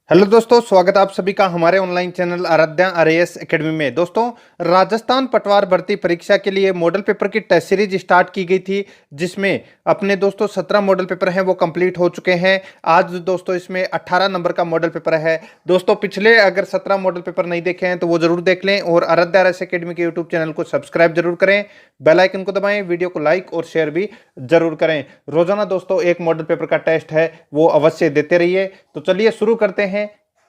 Hello दोस्तों, स्वागत है आप सभी का हमारे online channel Aaradhya RAS academy में। दोस्तों, राजस्थान पटवार भर्ती परीक्षा के लिए मॉडल पेपर की टेस्ट सीरीज स्टार्ट की गई थी, जिसमें अपने दोस्तों 17 मॉडल पेपर हैं वो कंप्लीट हो चुके हैं। आज दोस्तों इसमें 18 नंबर का मॉडल पेपर है। दोस्तों, पिछले अगर 17 मॉडल पेपर नहीं देखे हैं तो वो जरूर देख लें और आराध्या आरएएस एकेडमी के यूट्यूब चैनल को सब्सक्राइब जरूर करें, बेल आइकन को दबाएं, वीडियो को लाइक और शेयर भी जरूर करें। रोजाना दोस्तों एक मॉडल पेपर का टेस्ट है वो अवश्य देते रहिए। तो चलिए शुरू करते हैं।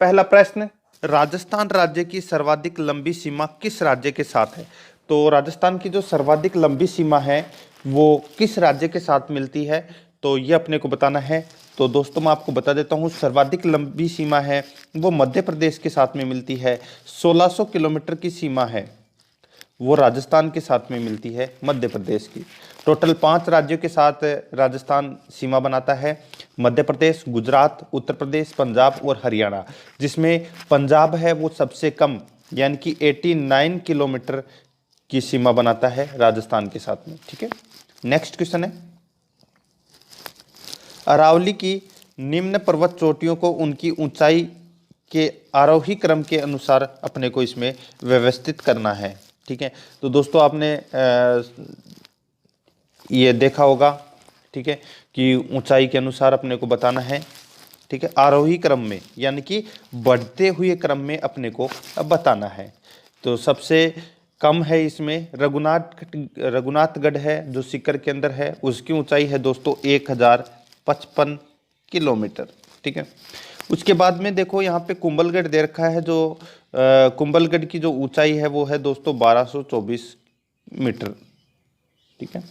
पहला प्रश्न, राजस्थान राज्य की सर्वाधिक लंबी सीमा किस राज्य के साथ है? तो राजस्थान की जो सर्वाधिक लंबी सीमा है वो किस राज्य के साथ मिलती है, तो ये अपने को बताना है। तो दोस्तों मैं आपको बता देता हूँ, सर्वाधिक लंबी सीमा है वो मध्य प्रदेश के साथ में मिलती है। 1600 किलोमीटर की सीमा है वो राजस्थान के साथ में मिलती है, मध्य प्रदेश की। टोटल 5 राज्यों के साथ राजस्थान सीमा बनाता है, मध्य प्रदेश, गुजरात, उत्तर प्रदेश, पंजाब और हरियाणा, जिसमें पंजाब है वो सबसे कम यानी कि 89 किलोमीटर की सीमा बनाता है राजस्थान के साथ में। ठीक है, नेक्स्ट क्वेश्चन है, अरावली की निम्न पर्वत चोटियों को उनकी ऊंचाई के आरोही क्रम के अनुसार अपने को इसमें व्यवस्थित करना है। ठीक है, तो दोस्तों आपने ये देखा होगा, ठीक है, कि ऊंचाई के अनुसार अपने को बताना है। ठीक है, आरोही क्रम में यानी कि बढ़ते हुए क्रम में अपने को बताना है। तो सबसे कम है इसमें रघुनाथगढ़ है जो सीकर के अंदर है, उसकी ऊंचाई है दोस्तों 1055 किलोमीटर। ठीक है, उसके बाद में देखो यहाँ पे कुंभलगढ़ दे रखा है, जो कुंभलगढ़ की जो ऊंचाई है वो है दोस्तों 1224 मीटर। ठीक है,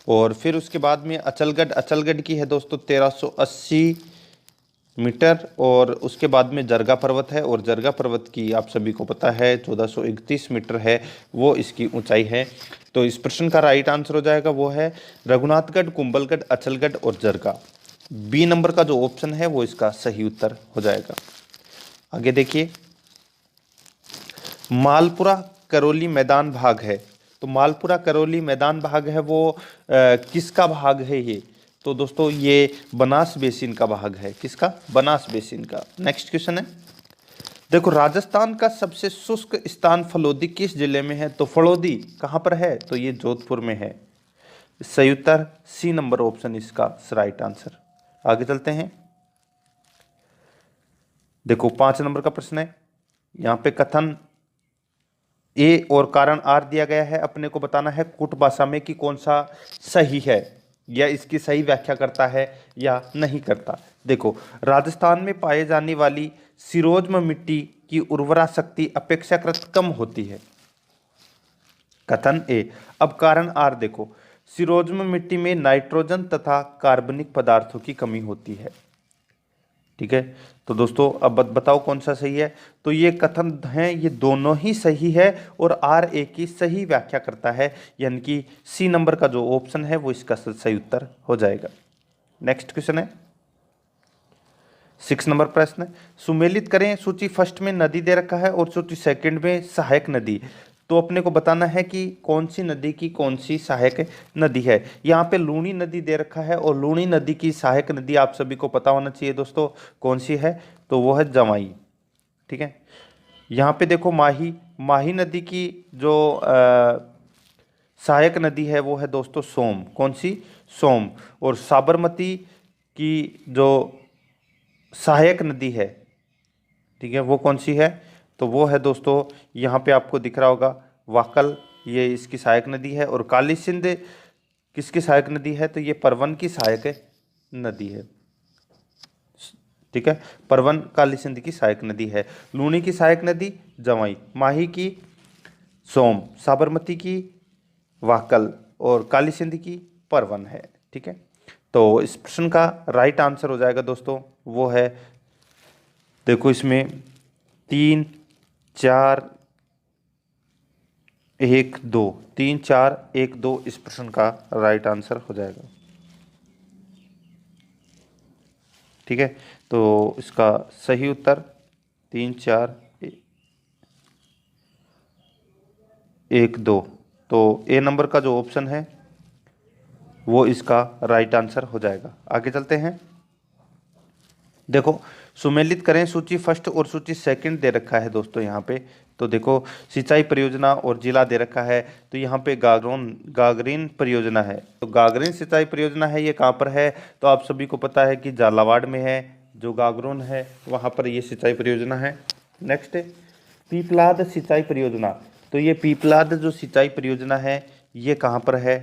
और फिर उसके बाद में अचलगढ़ की है दोस्तों 1380 मीटर, और उसके बाद में जरगा पर्वत है, और जरगा पर्वत की आप सभी को पता है 1431 मीटर है वो इसकी ऊंचाई है। तो इस प्रश्न का राइट आंसर हो जाएगा वो है रघुनाथगढ़, कुंभलगढ़, अचलगढ़ और जरगा। बी नंबर का जो ऑप्शन है वो इसका सही उत्तर हो जाएगा। आगे देखिए, मालपुरा करौली मैदान भाग है, तो मालपुरा करौली मैदान भाग है वो किसका भाग है ये? तो दोस्तों ये बनास बेसिन का भाग है। किसका? बनास बेसिन का। नेक्स्ट क्वेश्चन है, देखो राजस्थान का सबसे शुष्क स्थान फलोदी किस जिले में है? तो फलोदी कहाँ पर है? तो ये जोधपुर में है। सही उत्तर सी नंबर ऑप्शन इसका राइट आंसर। आगे चलते हैं, देखो 5 नंबर का प्रश्न है, यहाँ पे कथन ए और कारण आर दिया गया है, अपने को बताना है कुट भाषा में कि कौन सा सही है या इसकी सही व्याख्या करता है या नहीं करता। देखो, राजस्थान में पाए जाने वाली सिरोज्म मिट्टी की उर्वरा शक्ति अपेक्षाकृत कम होती है, कथन ए। अब कारण आर देखो, सिरोज्म मिट्टी में नाइट्रोजन तथा कार्बनिक पदार्थों की कमी होती है। ठीक है, तो दोस्तों अब बताओ कौन सा सही है? तो ये कथन है ये दोनों ही सही है और आर ए की सही व्याख्या करता है, यानी कि सी नंबर का जो ऑप्शन है वो इसका सही उत्तर हो जाएगा। नेक्स्ट क्वेश्चन है, 6 नंबर प्रश्न है, सुमेलित करें, सूची फर्स्ट में नदी दे रखा है और सूची सेकंड में सहायक नदी। तो अपने को बताना है कि कौन सी नदी की कौन सी सहायक नदी है। यहाँ पे लूणी नदी दे रखा है और लूणी नदी की सहायक नदी आप सभी को पता होना चाहिए दोस्तों कौन सी है, तो वो है जवाई। ठीक है, यहाँ पे देखो माही नदी की जो सहायक नदी है वो है दोस्तों सोम। कौन सी? सोम। और साबरमती की जो सहायक नदी है, ठीक है, वो कौन सी है? तो वो है दोस्तों, यहाँ पे आपको दिख रहा होगा वाकल, ये इसकी सहायक नदी है। और काली सिंध किसकी सहायक नदी है? तो ये परवन की सहायक नदी है। ठीक है, परवन काली सिंध की सहायक नदी है। लूणी की सहायक नदी जवाई, माही की सोम, साबरमती की वाकल और काली सिंध की परवन है। ठीक है, तो इस प्रश्न का राइट आंसर हो जाएगा दोस्तों वो है, देखो इसमें 3 4 1 2, 3 4 1 2 इस प्रश्न का राइट आंसर हो जाएगा। ठीक है, तो इसका सही उत्तर 3 4 1 2, तो ए नंबर का जो ऑप्शन है वो इसका राइट आंसर हो जाएगा। आगे चलते हैं, देखो सुमेलित करें सूची फर्स्ट और सूची सेकंड दे रखा है दोस्तों यहाँ पे। तो देखो सिंचाई परियोजना और जिला दे रखा है। तो यहाँ पे गागरीन परियोजना है। तो गागरीन सिंचाई परियोजना है, ये कहाँ पर है? तो आप सभी को पता है कि झालावाड़ में है, जो गागरोन है वहाँ पर ये सिंचाई परियोजना है। नेक्स्ट पीपलाद सिंचाई परियोजना। तो ये पीपलाद जो सिंचाई परियोजना है ये कहाँ पर है?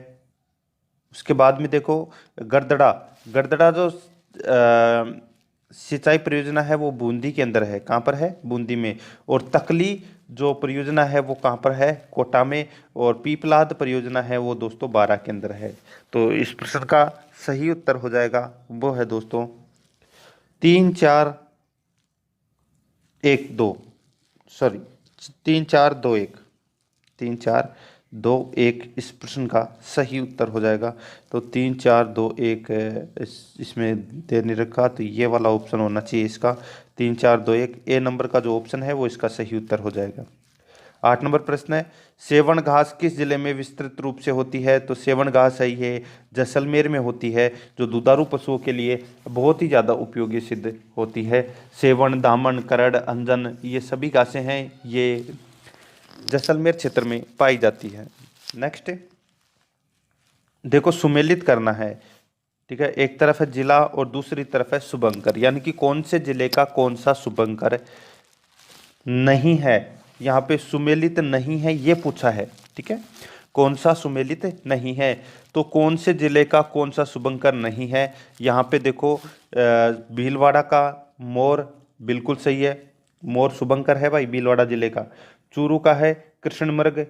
उसके बाद में देखो गरदड़ा। गरदड़ा जो सिंचाई परियोजना है वो बूंदी के अंदर है। कहाँ पर है? बूंदी में। और तकली जो परियोजना है वो कहाँ पर है? कोटा में। और पीपलाद परियोजना है वो दोस्तों बारा के अंदर है। तो इस प्रश्न का सही उत्तर हो जाएगा वो है दोस्तों 3 4 1 2, सॉरी 3 4 2 1, 3 4 2 1 इस प्रश्न का सही उत्तर हो जाएगा। तो 3 4 2 1 इसमें दे नहीं रखा, तो ये वाला ऑप्शन होना चाहिए इसका 3 4 2 1। ए नंबर का जो ऑप्शन है वो इसका सही उत्तर हो जाएगा। 8 नंबर प्रश्न है सेवन घास किस जिले में विस्तृत रूप से होती है? तो सेवन घास है ये जैसलमेर में होती है, जो दुधारू पशुओं के लिए बहुत ही ज़्यादा उपयोगी सिद्ध होती है। सेवन, दामन, करड़, अंजन ये सभी घासें हैं, ये जैसलमेर क्षेत्र में पाई जाती है। नेक्स्ट देखो सुमेलित करना है, ठीक है। एक तरफ है जिला और दूसरी तरफ है शुभंकर, यानी कि कौन से जिले का कौन सा शुभंकर नहीं है। यहाँ पे सुमेलित नहीं है ये पूछा है, ठीक है। कौन सा सुमेलित नहीं है, तो कौन से जिले का कौन सा शुभंकर नहीं है। यहाँ पे देखो भीलवाड़ा का मोर बिल्कुल सही है, मोर शुभंकर है भाई भीलवाड़ा जिले का। चूरू का है कृष्णमृग।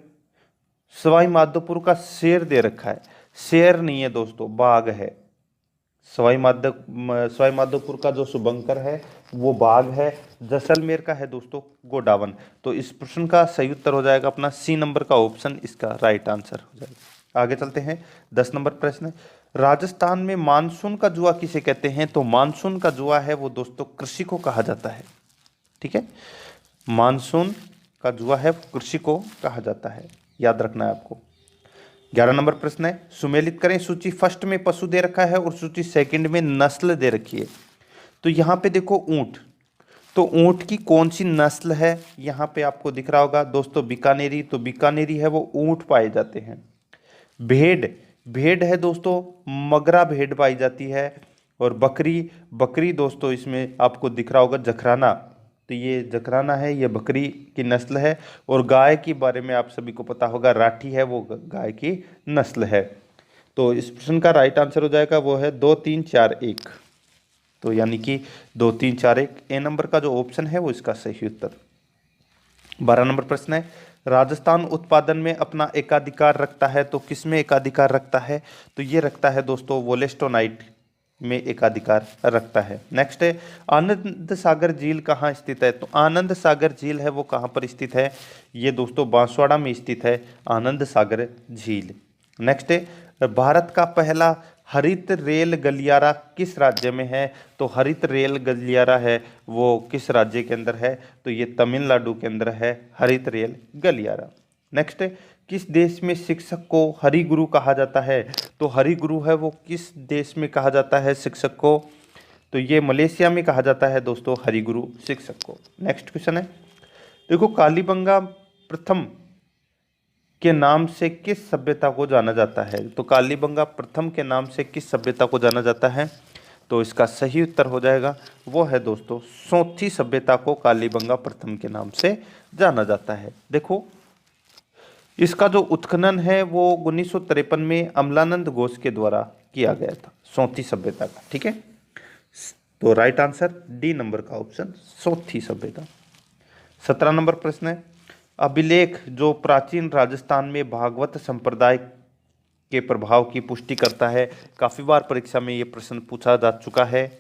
सवाई माधोपुर का शेर दे रखा है, शेर नहीं है दोस्तों, बाघ है। सवाई माधोपुर का जो शुभंकर है वो बाघ है। जैसलमेर का है दोस्तों गोडावन। तो इस प्रश्न का सही उत्तर हो जाएगा अपना सी नंबर का ऑप्शन, इसका राइट आंसर हो जाएगा। आगे चलते हैं 10 नंबर प्रश्न। राजस्थान में मानसून का जुआ किसे कहते हैं? तो मानसून का जुआ है वो दोस्तों कृषि को कहा जाता है, ठीक है। मानसून का जुआ है कृषि को कहा जाता है, याद रखना है आपको। 11 नंबर प्रश्न है सुमेलित करें सूची फर्स्ट में पशु दे रखा है और सूची सेकंड में नस्ल दे रखी है। तो यहाँ पे देखो ऊंट, तो ऊंट की कौन सी नस्ल है यहाँ पे आपको दिख रहा होगा दोस्तों बीकानेरी। तो बीकानेरी है वो ऊंट पाए जाते हैं। भेड़, भेड़ है दोस्तों मगरा भेड़ पाई जाती है। और बकरी, बकरी दोस्तों इसमें आपको दिख रहा होगा जखराना, तो ये जकराना है, ये बकरी की नस्ल है। और गाय के बारे में आप सभी को पता होगा राठी है वो गाय की नस्ल है। तो इस प्रश्न का राइट आंसर हो जाएगा वो है 2 3 4 1। तो यानी कि 2 3 4 1 ए नंबर का जो ऑप्शन है वो इसका सही उत्तर। 12 नंबर प्रश्न है राजस्थान उत्पादन में अपना एकाधिकार रखता है, तो किस में एकाधिकार रखता है? तो ये रखता है दोस्तों वोलेस्टोनाइट में एकाधिकार रखता है। नेक्स्ट है आनंद सागर झील कहाँ स्थित है? तो आनंद सागर झील है वो कहाँ पर स्थित है? ये दोस्तों बांसवाड़ा में स्थित है आनंद सागर झील। नेक्स्ट है भारत का पहला हरित रेल गलियारा किस राज्य में है? तो हरित रेल गलियारा है वो किस राज्य के अंदर है? तो ये तमिलनाडु के अंदर है हरित रेल गलियारा। नेक्स्ट है किस देश में शिक्षक को हरिगुरु कहा जाता है? तो हरिगुरु है वो किस देश में कहा जाता है शिक्षक को? तो ये मलेशिया में कहा जाता है दोस्तों हरिगुरु शिक्षक को। नेक्स्ट क्वेश्चन है देखो कालीबंगा प्रथम के नाम से किस सभ्यता को जाना जाता है? तो कालीबंगा प्रथम के नाम से किस सभ्यता को जाना जाता है? तो इसका सही उत्तर हो जाएगा वो है दोस्तों सोथी सभ्यता को कालीबंगा प्रथम के नाम से जाना जाता है। देखो इसका जो उत्खनन है वो 1953 में अमलानंद घोष के द्वारा किया गया था सोथी सभ्यता का, ठीक है। तो राइट आंसर डी नंबर का ऑप्शन सोथी सभ्यता। 17 नंबर प्रश्न है अभिलेख जो प्राचीन राजस्थान में भागवत संप्रदाय के प्रभाव की पुष्टि करता है। काफी बार परीक्षा में ये प्रश्न पूछा जा चुका है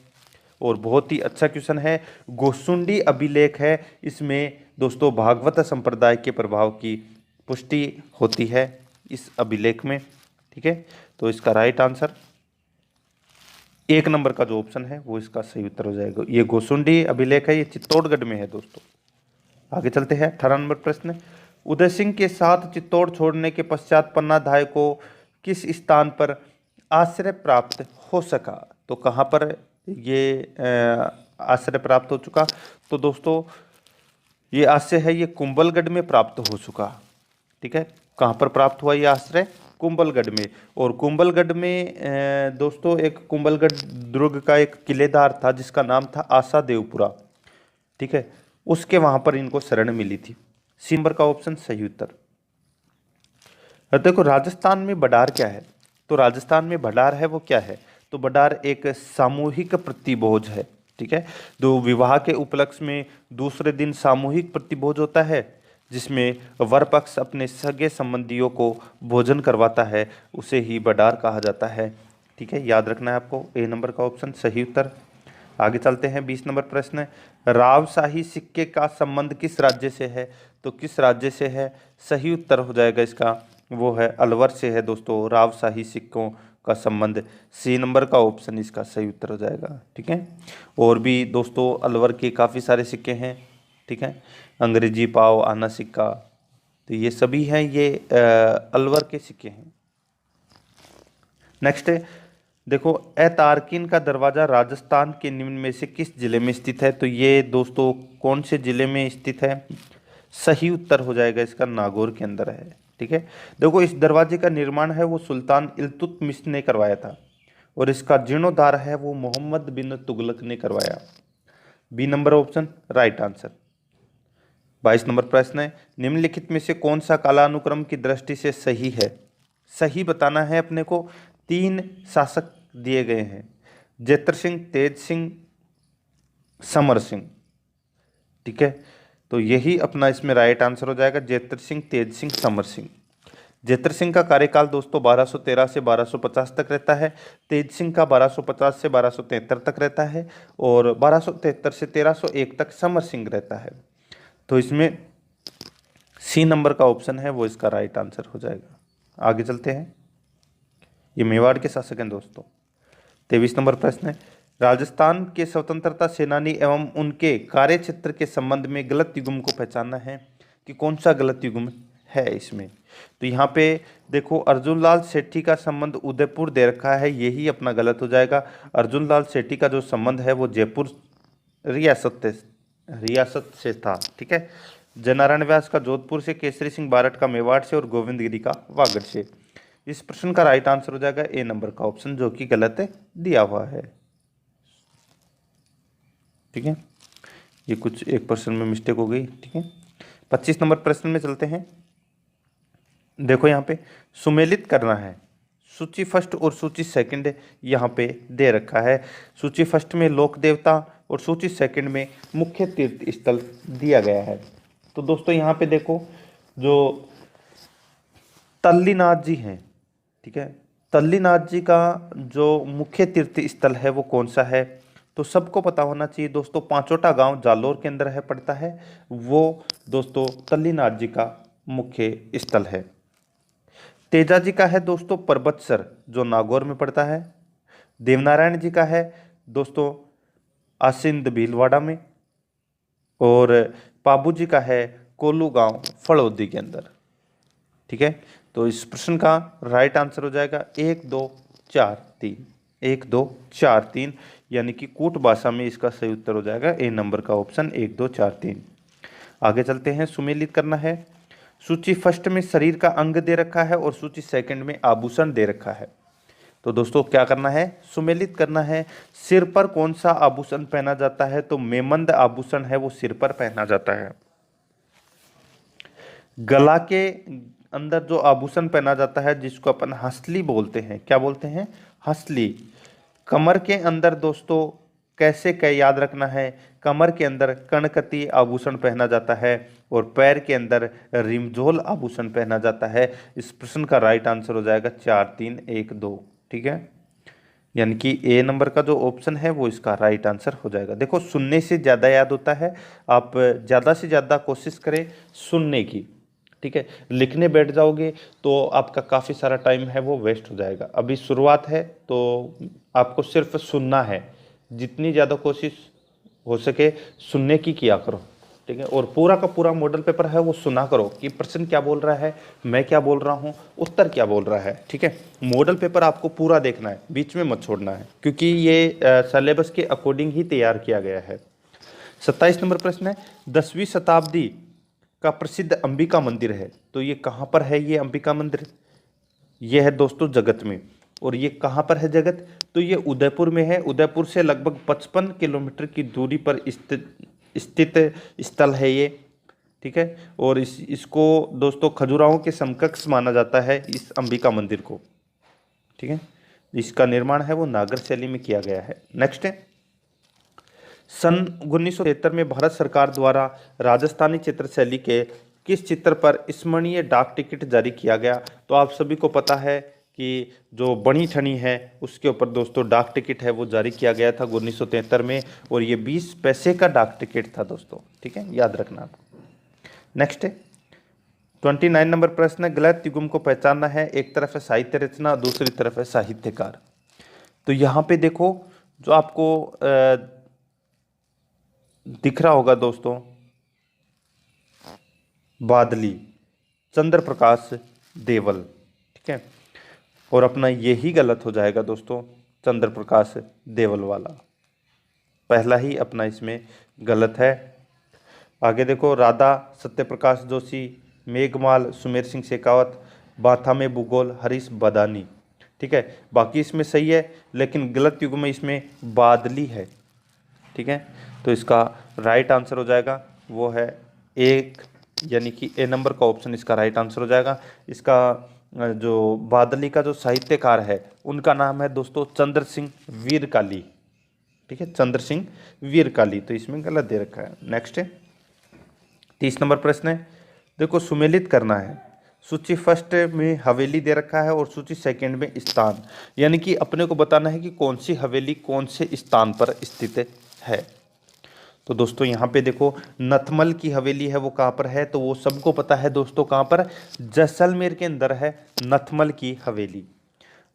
और बहुत ही अच्छा क्वेश्चन है। गोसुंडी अभिलेख है, इसमें दोस्तों भागवत संप्रदाय के प्रभाव की पुष्टि होती है इस अभिलेख में, ठीक है। तो इसका राइट आंसर 1 नंबर का जो ऑप्शन है वो इसका सही उत्तर हो जाएगा। ये गोसुंडी अभिलेख है, ये चित्तौड़गढ़ में है दोस्तों। आगे चलते हैं 18 नंबर प्रश्न उदय सिंह के साथ चित्तौड़ छोड़ने के पश्चात पन्नाधाय को किस स्थान पर आश्रय प्राप्त हो सका? तो कहाँ पर ये आश्रय प्राप्त हो चुका। तो दोस्तों ये आश्रय है, ये कुंभलगढ़ में प्राप्त हो चुका। ठीक है, कहाँ पर प्राप्त हुआ ये आश्रय? कुंभलगढ़ में। और कुंभलगढ़ में दोस्तों एक कुंभलगढ़ दुर्ग का एक किलेदार था जिसका नाम था आशा देवपुरा। ठीक है, उसके वहां पर इनको शरण मिली थी। सी नंबर का ऑप्शन सही उत्तर। अब देखो राजस्थान में बडार क्या है? तो राजस्थान में बडार है वो क्या है? तो बडार एक सामूहिक प्रतिभोज है। ठीक है, तो विवाह के उपलक्ष्य में दूसरे दिन सामूहिक प्रतिभोज होता है जिसमें वर पक्ष अपने सगे संबंधियों को भोजन करवाता है, उसे ही बडार कहा जाता है। ठीक है, याद रखना है आपको। ए नंबर का ऑप्शन सही उत्तर। आगे चलते हैं, 20 नंबर प्रश्न। रावशाही सिक्के का संबंध किस राज्य से है? तो किस राज्य से है? सही उत्तर हो जाएगा इसका, वो है अलवर से है दोस्तों। रावशाही सिक्कों का संबंध, सी नंबर का ऑप्शन इसका सही उत्तर हो जाएगा। ठीक है, और भी दोस्तों अलवर के काफ़ी सारे सिक्के हैं। ठीक है, अंग्रेजी पाव, आना सिक्का, तो ये सभी हैं, ये अलवर के सिक्के हैं। नेक्स्ट देखो, तारकिन का दरवाजा राजस्थान के निम्न में से किस जिले में स्थित है? तो ये दोस्तों कौन से जिले में स्थित है? सही उत्तर हो जाएगा इसका, नागौर के अंदर है। ठीक है, देखो इस दरवाजे का निर्माण है वो सुल्तान इल्तुतमिश ने करवाया था, और इसका जीर्णोद्धार है वो मोहम्मद बिन तुगलक ने करवाया। B number option right answer. 22 number प्रश्न है, निम्नलिखित में से कौन सा कालानुक्रम की दृष्टि से सही है? सही बताना है अपने को। 3 शासक दिए गए हैं, जेतर सिंह, तेज सिंह, समर सिंह। ठीक है, तो यही अपना इसमें राइट आंसर हो जाएगा, जेतर सिंह, तेज सिंह, समर सिंह। जेतर सिंह का कार्यकाल दोस्तों 1213 से 1250 तक रहता है। तेज सिंह का 1250 से 1273 तक रहता है, और 1273 से 1301 तक समर सिंह रहता है। तो इसमें सी नंबर का ऑप्शन है वो इसका राइट आंसर हो जाएगा। आगे चलते हैं, ये मेवाड़ के शासक हैं दोस्तों। 23 नंबर प्रश्न है, राजस्थान के स्वतंत्रता सेनानी एवं उनके कार्य क्षेत्र के संबंध में गलत युग्म को पहचानना है कि कौन सा गलत युग्म है इसमें? तो यहाँ पे देखो अर्जुन लाल सेठी का संबंध उदयपुर दे रखा है, यही अपना गलत हो जाएगा। अर्जुन लाल सेठी का जो संबंध है वो जयपुर रियासत से था। ठीक है, जयनारायण व्यास का जोधपुर से, केसरी सिंह बारठ का मेवाड़ से, और गोविंद गिरी का वागड़ से। इस प्रश्न का राइट आंसर हो जाएगा ए नंबर का ऑप्शन, जो कि गलत दिया हुआ है। ठीक है, ये कुछ एक प्रश्न में मिस्टेक हो गई। ठीक है, 25 नंबर प्रश्न में चलते हैं। देखो यहाँ पे सुमेलित करना है, सूची फर्स्ट और सूची सेकंड यहाँ पे दे रखा है। सूची फर्स्ट में लोक देवता और सूची सेकंड में मुख्य तीर्थ स्थल दिया गया है। तो दोस्तों यहाँ पे देखो जो तल्लीनाथ जी हैं, ठीक है, तल्लीनाथ जी का जो मुख्य तीर्थ स्थल है वो कौन सा है? तो सबको पता होना चाहिए दोस्तों, पांचोटा गांव जालोर के अंदर है पड़ता है, वो दोस्तों तल्लीनाथ जी का मुख्य स्थल है। तेजा जी का है दोस्तों पर्वतसर, जो नागौर में पड़ता है। देवनारायण जी का है दोस्तों आसिंद भीलवाड़ा में, और पाबू जी का है कोलू गांव फड़ौदी के अंदर। ठीक है, तो इस प्रश्न का राइट आंसर हो जाएगा 1 2 4 3, 1 2 4 3, यानी कि कूट भाषा में इसका सही उत्तर हो जाएगा ए नंबर का ऑप्शन 1 2 4 3। आगे चलते हैं, सुमेलित करना है। सूची फर्स्ट में शरीर का अंग दे रखा है और सूची सेकंड में आभूषण दे रखा है। तो दोस्तों क्या करना है? सुमेलित करना है। सिर पर कौन सा आभूषण पहना जाता है? तो मेमंद आभूषण है वो सिर पर पहना जाता है। गला के अंदर जो आभूषण पहना जाता है जिसको अपन हंसली बोलते हैं, क्या बोलते हैं? हंसली। कमर के अंदर दोस्तों कैसे क्या याद रखना है, कमर के अंदर कणकती आभूषण पहना जाता है और पैर के अंदर रिमझोल आभूषण पहना जाता है। इस प्रश्न का राइट आंसर हो जाएगा 4 3 1 2। ठीक है, यानी कि ए नंबर का जो ऑप्शन है वो इसका राइट आंसर हो जाएगा। देखो सुनने से ज़्यादा याद होता है, आप ज़्यादा से ज़्यादा कोशिश करें सुनने की। ठीक है, लिखने बैठ जाओगे तो आपका काफ़ी सारा टाइम है वो वेस्ट हो जाएगा। अभी शुरुआत है तो आपको सिर्फ सुनना है, जितनी ज़्यादा कोशिश हो सके सुनने की किया करो। ठीक है। और पूरा का पूरा मॉडल पेपर है वो सुना करो कि प्रश्न क्या बोल रहा है, मैं क्या बोल रहा हूँ, उत्तर क्या बोल रहा है, ठीक है। मॉडल पेपर आपको पूरा देखना है, बीच में मत छोड़ना है, क्योंकि ये सिलेबस के अकॉर्डिंग ही तैयार किया गया है। 27 नंबर प्रश्न है, 10वीं शताब्दी का प्रसिद्ध अंबिका मंदिर है, तो ये कहाँ पर है ये अंबिका मंदिर? ये है दोस्तों जगत में। और ये कहाँ पर है जगत? तो ये उदयपुर में है। उदयपुर से लगभग 55 किलोमीटर की दूरी पर स्थित स्थल है ये, ठीक है। और इसको दोस्तों खजुराहो के समकक्ष माना जाता है इस अंबिका मंदिर को, ठीक है। इसका निर्माण है वो नागर शैली में किया गया है। नेक्स्ट है, सन 1973 में भारत सरकार द्वारा राजस्थानी चित्र शैली के किस चित्र पर स्मरणीय डाक टिकट जारी किया गया? तो आप सभी को पता है कि जो बनी ठनी है उसके ऊपर दोस्तों डाक टिकट है वो जारी किया गया था 1973 में, और ये 20 पैसे का डाक टिकट था दोस्तों, ठीक है, याद रखना आपको। नेक्स्ट है 29 नंबर प्रश्न है, गलत युग्म को पहचानना है। एक तरफ है साहित्य रचना, दूसरी तरफ है साहित्यकार। तो यहाँ पे देखो जो आपको दिख रहा होगा दोस्तों, बादली, चंद्र प्रकाश देवल, ठीक है। और अपना यही गलत हो जाएगा दोस्तों, चंद्र प्रकाश देवल वाला पहला ही अपना इसमें गलत है। आगे देखो, राधा सत्यप्रकाश जोशी, मेघमाल सुमेर सिंह शेखावत, बाथा में भूगोल हरीश बदानी, ठीक है। बाकी इसमें सही है, लेकिन गलत युग में इसमें बादली है, ठीक है। तो इसका राइट आंसर हो जाएगा वो है एक, यानी कि ए नंबर का ऑप्शन इसका राइट आंसर हो जाएगा। इसका जो बादली का जो साहित्यकार है उनका नाम है दोस्तों चंद्र सिंह वीरकाली, ठीक है, चंद्र सिंह वीरकाली। तो इसमें गलत दे रखा है। नेक्स्ट है 30 नंबर प्रश्न है, देखो सुमेलित करना है। सूची फर्स्ट में हवेली दे रखा है और सूची सेकंड में स्थान, यानी कि अपने को बताना है कि कौन सी हवेली कौन से स्थान पर स्थित है। तो दोस्तों यहाँ पे देखो नथमल की हवेली है वो कहाँ पर है? तो वो सबको पता है दोस्तों, कहाँ पर? जैसलमेर के अंदर है नथमल की हवेली।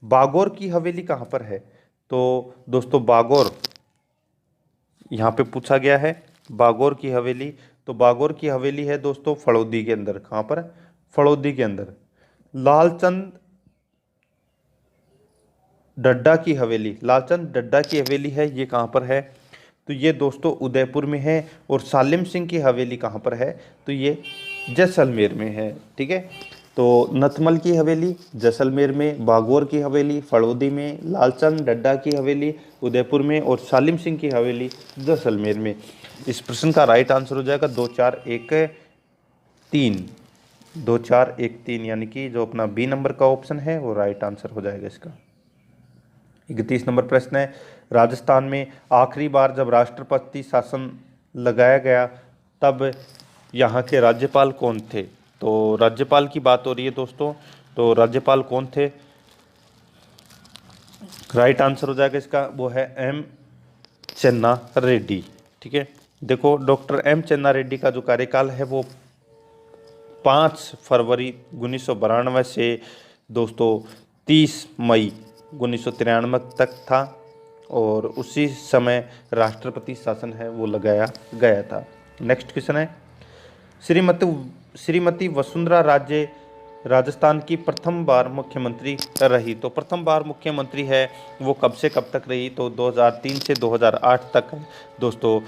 बागौर की हवेली कहाँ पर है? तो दोस्तों बागौर यहाँ पे पूछा गया है, बागौर की हवेली। तो बागौर की हवेली है दोस्तों फड़ौदी के अंदर। कहाँ पर? फड़ौदी के अंदर। लालचंद डड्डा की हवेली, लालचंद डड्डा की हवेली है, ये कहाँ पर है? तो ये दोस्तों उदयपुर में है। और सालिम सिंह की हवेली कहाँ पर है? तो ये जैसलमेर में है, ठीक है। तो नथमल की हवेली जैसलमेर में, बागौर की हवेली फड़ौदी में, लालचंद डड्डा की हवेली उदयपुर में, और सालिम सिंह की हवेली जैसलमेर में। इस प्रश्न का राइट आंसर हो जाएगा 2 4 1 3, 2 4 1 3, यानी कि जो अपना बी नंबर का ऑप्शन है वो राइट आंसर हो जाएगा इसका। 31 नंबर प्रश्न है, राजस्थान में आखिरी बार जब राष्ट्रपति शासन लगाया गया तब यहाँ के राज्यपाल कौन थे? तो राज्यपाल की बात हो रही है दोस्तों, तो राज्यपाल कौन थे? राइट आंसर हो जाएगा इसका वो है एम चन्ना रेड्डी, ठीक है। देखो डॉक्टर एम चन्ना रेड्डी का जो कार्यकाल है वो 5 फरवरी 1992 से दोस्तों 30 मई 1993 तक था, और उसी समय राष्ट्रपति शासन है वो लगाया गया था। नेक्स्ट क्वेश्चन है, श्रीमती वसुंधरा राजे राजस्थान की प्रथम बार मुख्यमंत्री रही। तो प्रथम बार मुख्यमंत्री है वो कब से कब तक रही? तो 2003 से 2008 तक दोस्तों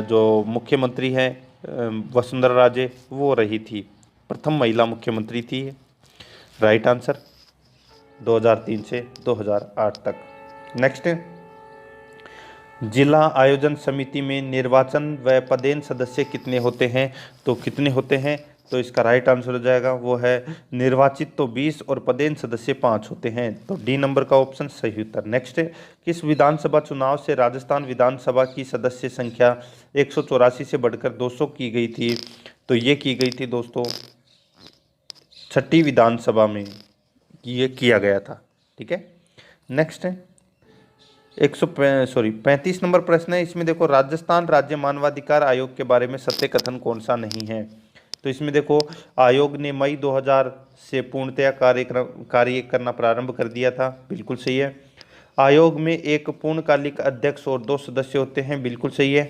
जो मुख्यमंत्री हैं वसुंधरा राजे वो रही थी, प्रथम महिला मुख्यमंत्री थी। राइट आंसर 2003 से 2008 तक। नेक्स्ट, जिला आयोजन समिति में निर्वाचन व पदेन सदस्य कितने होते हैं? तो कितने होते हैं? तो इसका राइट आंसर हो जाएगा वो है निर्वाचित तो 20 और पदेन सदस्य 5 होते हैं। तो डी नंबर का ऑप्शन सही उत्तर। नेक्स्ट है, किस विधानसभा चुनाव से राजस्थान विधानसभा की सदस्य संख्या 184 से बढ़कर 200 की गई थी? तो ये की गई थी दोस्तों 6ठी विधानसभा में ये किया गया था, ठीक है। नेक्स्ट है 35 नंबर प्रश्न है, इसमें देखो राजस्थान राज्य मानवाधिकार आयोग के बारे में सत्य कथन कौन सा नहीं है? तो इसमें देखो आयोग ने मई 2000 से पूर्णतया कार्य करना प्रारंभ कर दिया था, बिल्कुल सही है। आयोग में एक पूर्णकालिक अध्यक्ष और 2 सदस्य होते हैं, बिल्कुल सही है।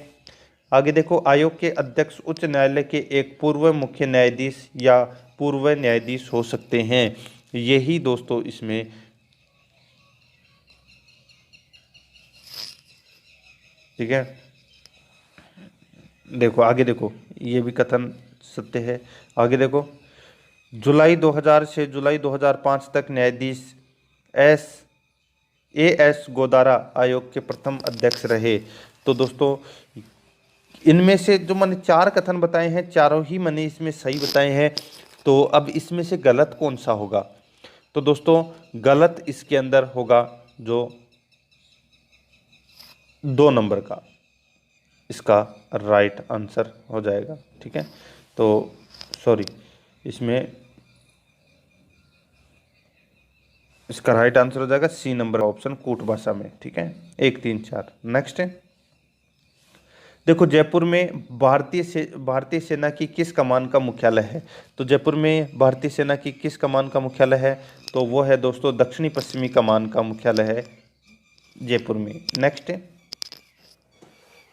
आगे देखो, आयोग के अध्यक्ष उच्च न्यायालय के एक पूर्व मुख्य न्यायाधीश या पूर्व न्यायाधीश हो सकते हैं। यही दोस्तों इसमें ठीक है। देखो आगे देखो, ये भी कथन सत्य है। आगे देखो, जुलाई 2000 से जुलाई 2005 तक न्यायाधीश एस एस गोदारा आयोग के प्रथम अध्यक्ष रहे। तो दोस्तों इनमें से जो मैंने चार कथन बताए हैं, चारों ही मैंने इसमें सही बताए हैं। तो अब इसमें से गलत कौन सा होगा? तो दोस्तों गलत इसके अंदर होगा जो 2 नंबर का, इसका राइट आंसर हो जाएगा। ठीक है, तो सॉरी, इसमें इसका राइट आंसर हो जाएगा सी नंबर ऑप्शन, कूट भाषा में। ठीक है, 1 3 4। नेक्स्ट है, देखो जयपुर में भारतीय सेना की किस कमान का मुख्यालय है? तो जयपुर में भारतीय सेना की किस कमान का मुख्यालय है? तो वो है दोस्तों दक्षिणी पश्चिमी कमान का मुख्यालय है जयपुर में। नेक्स्ट है,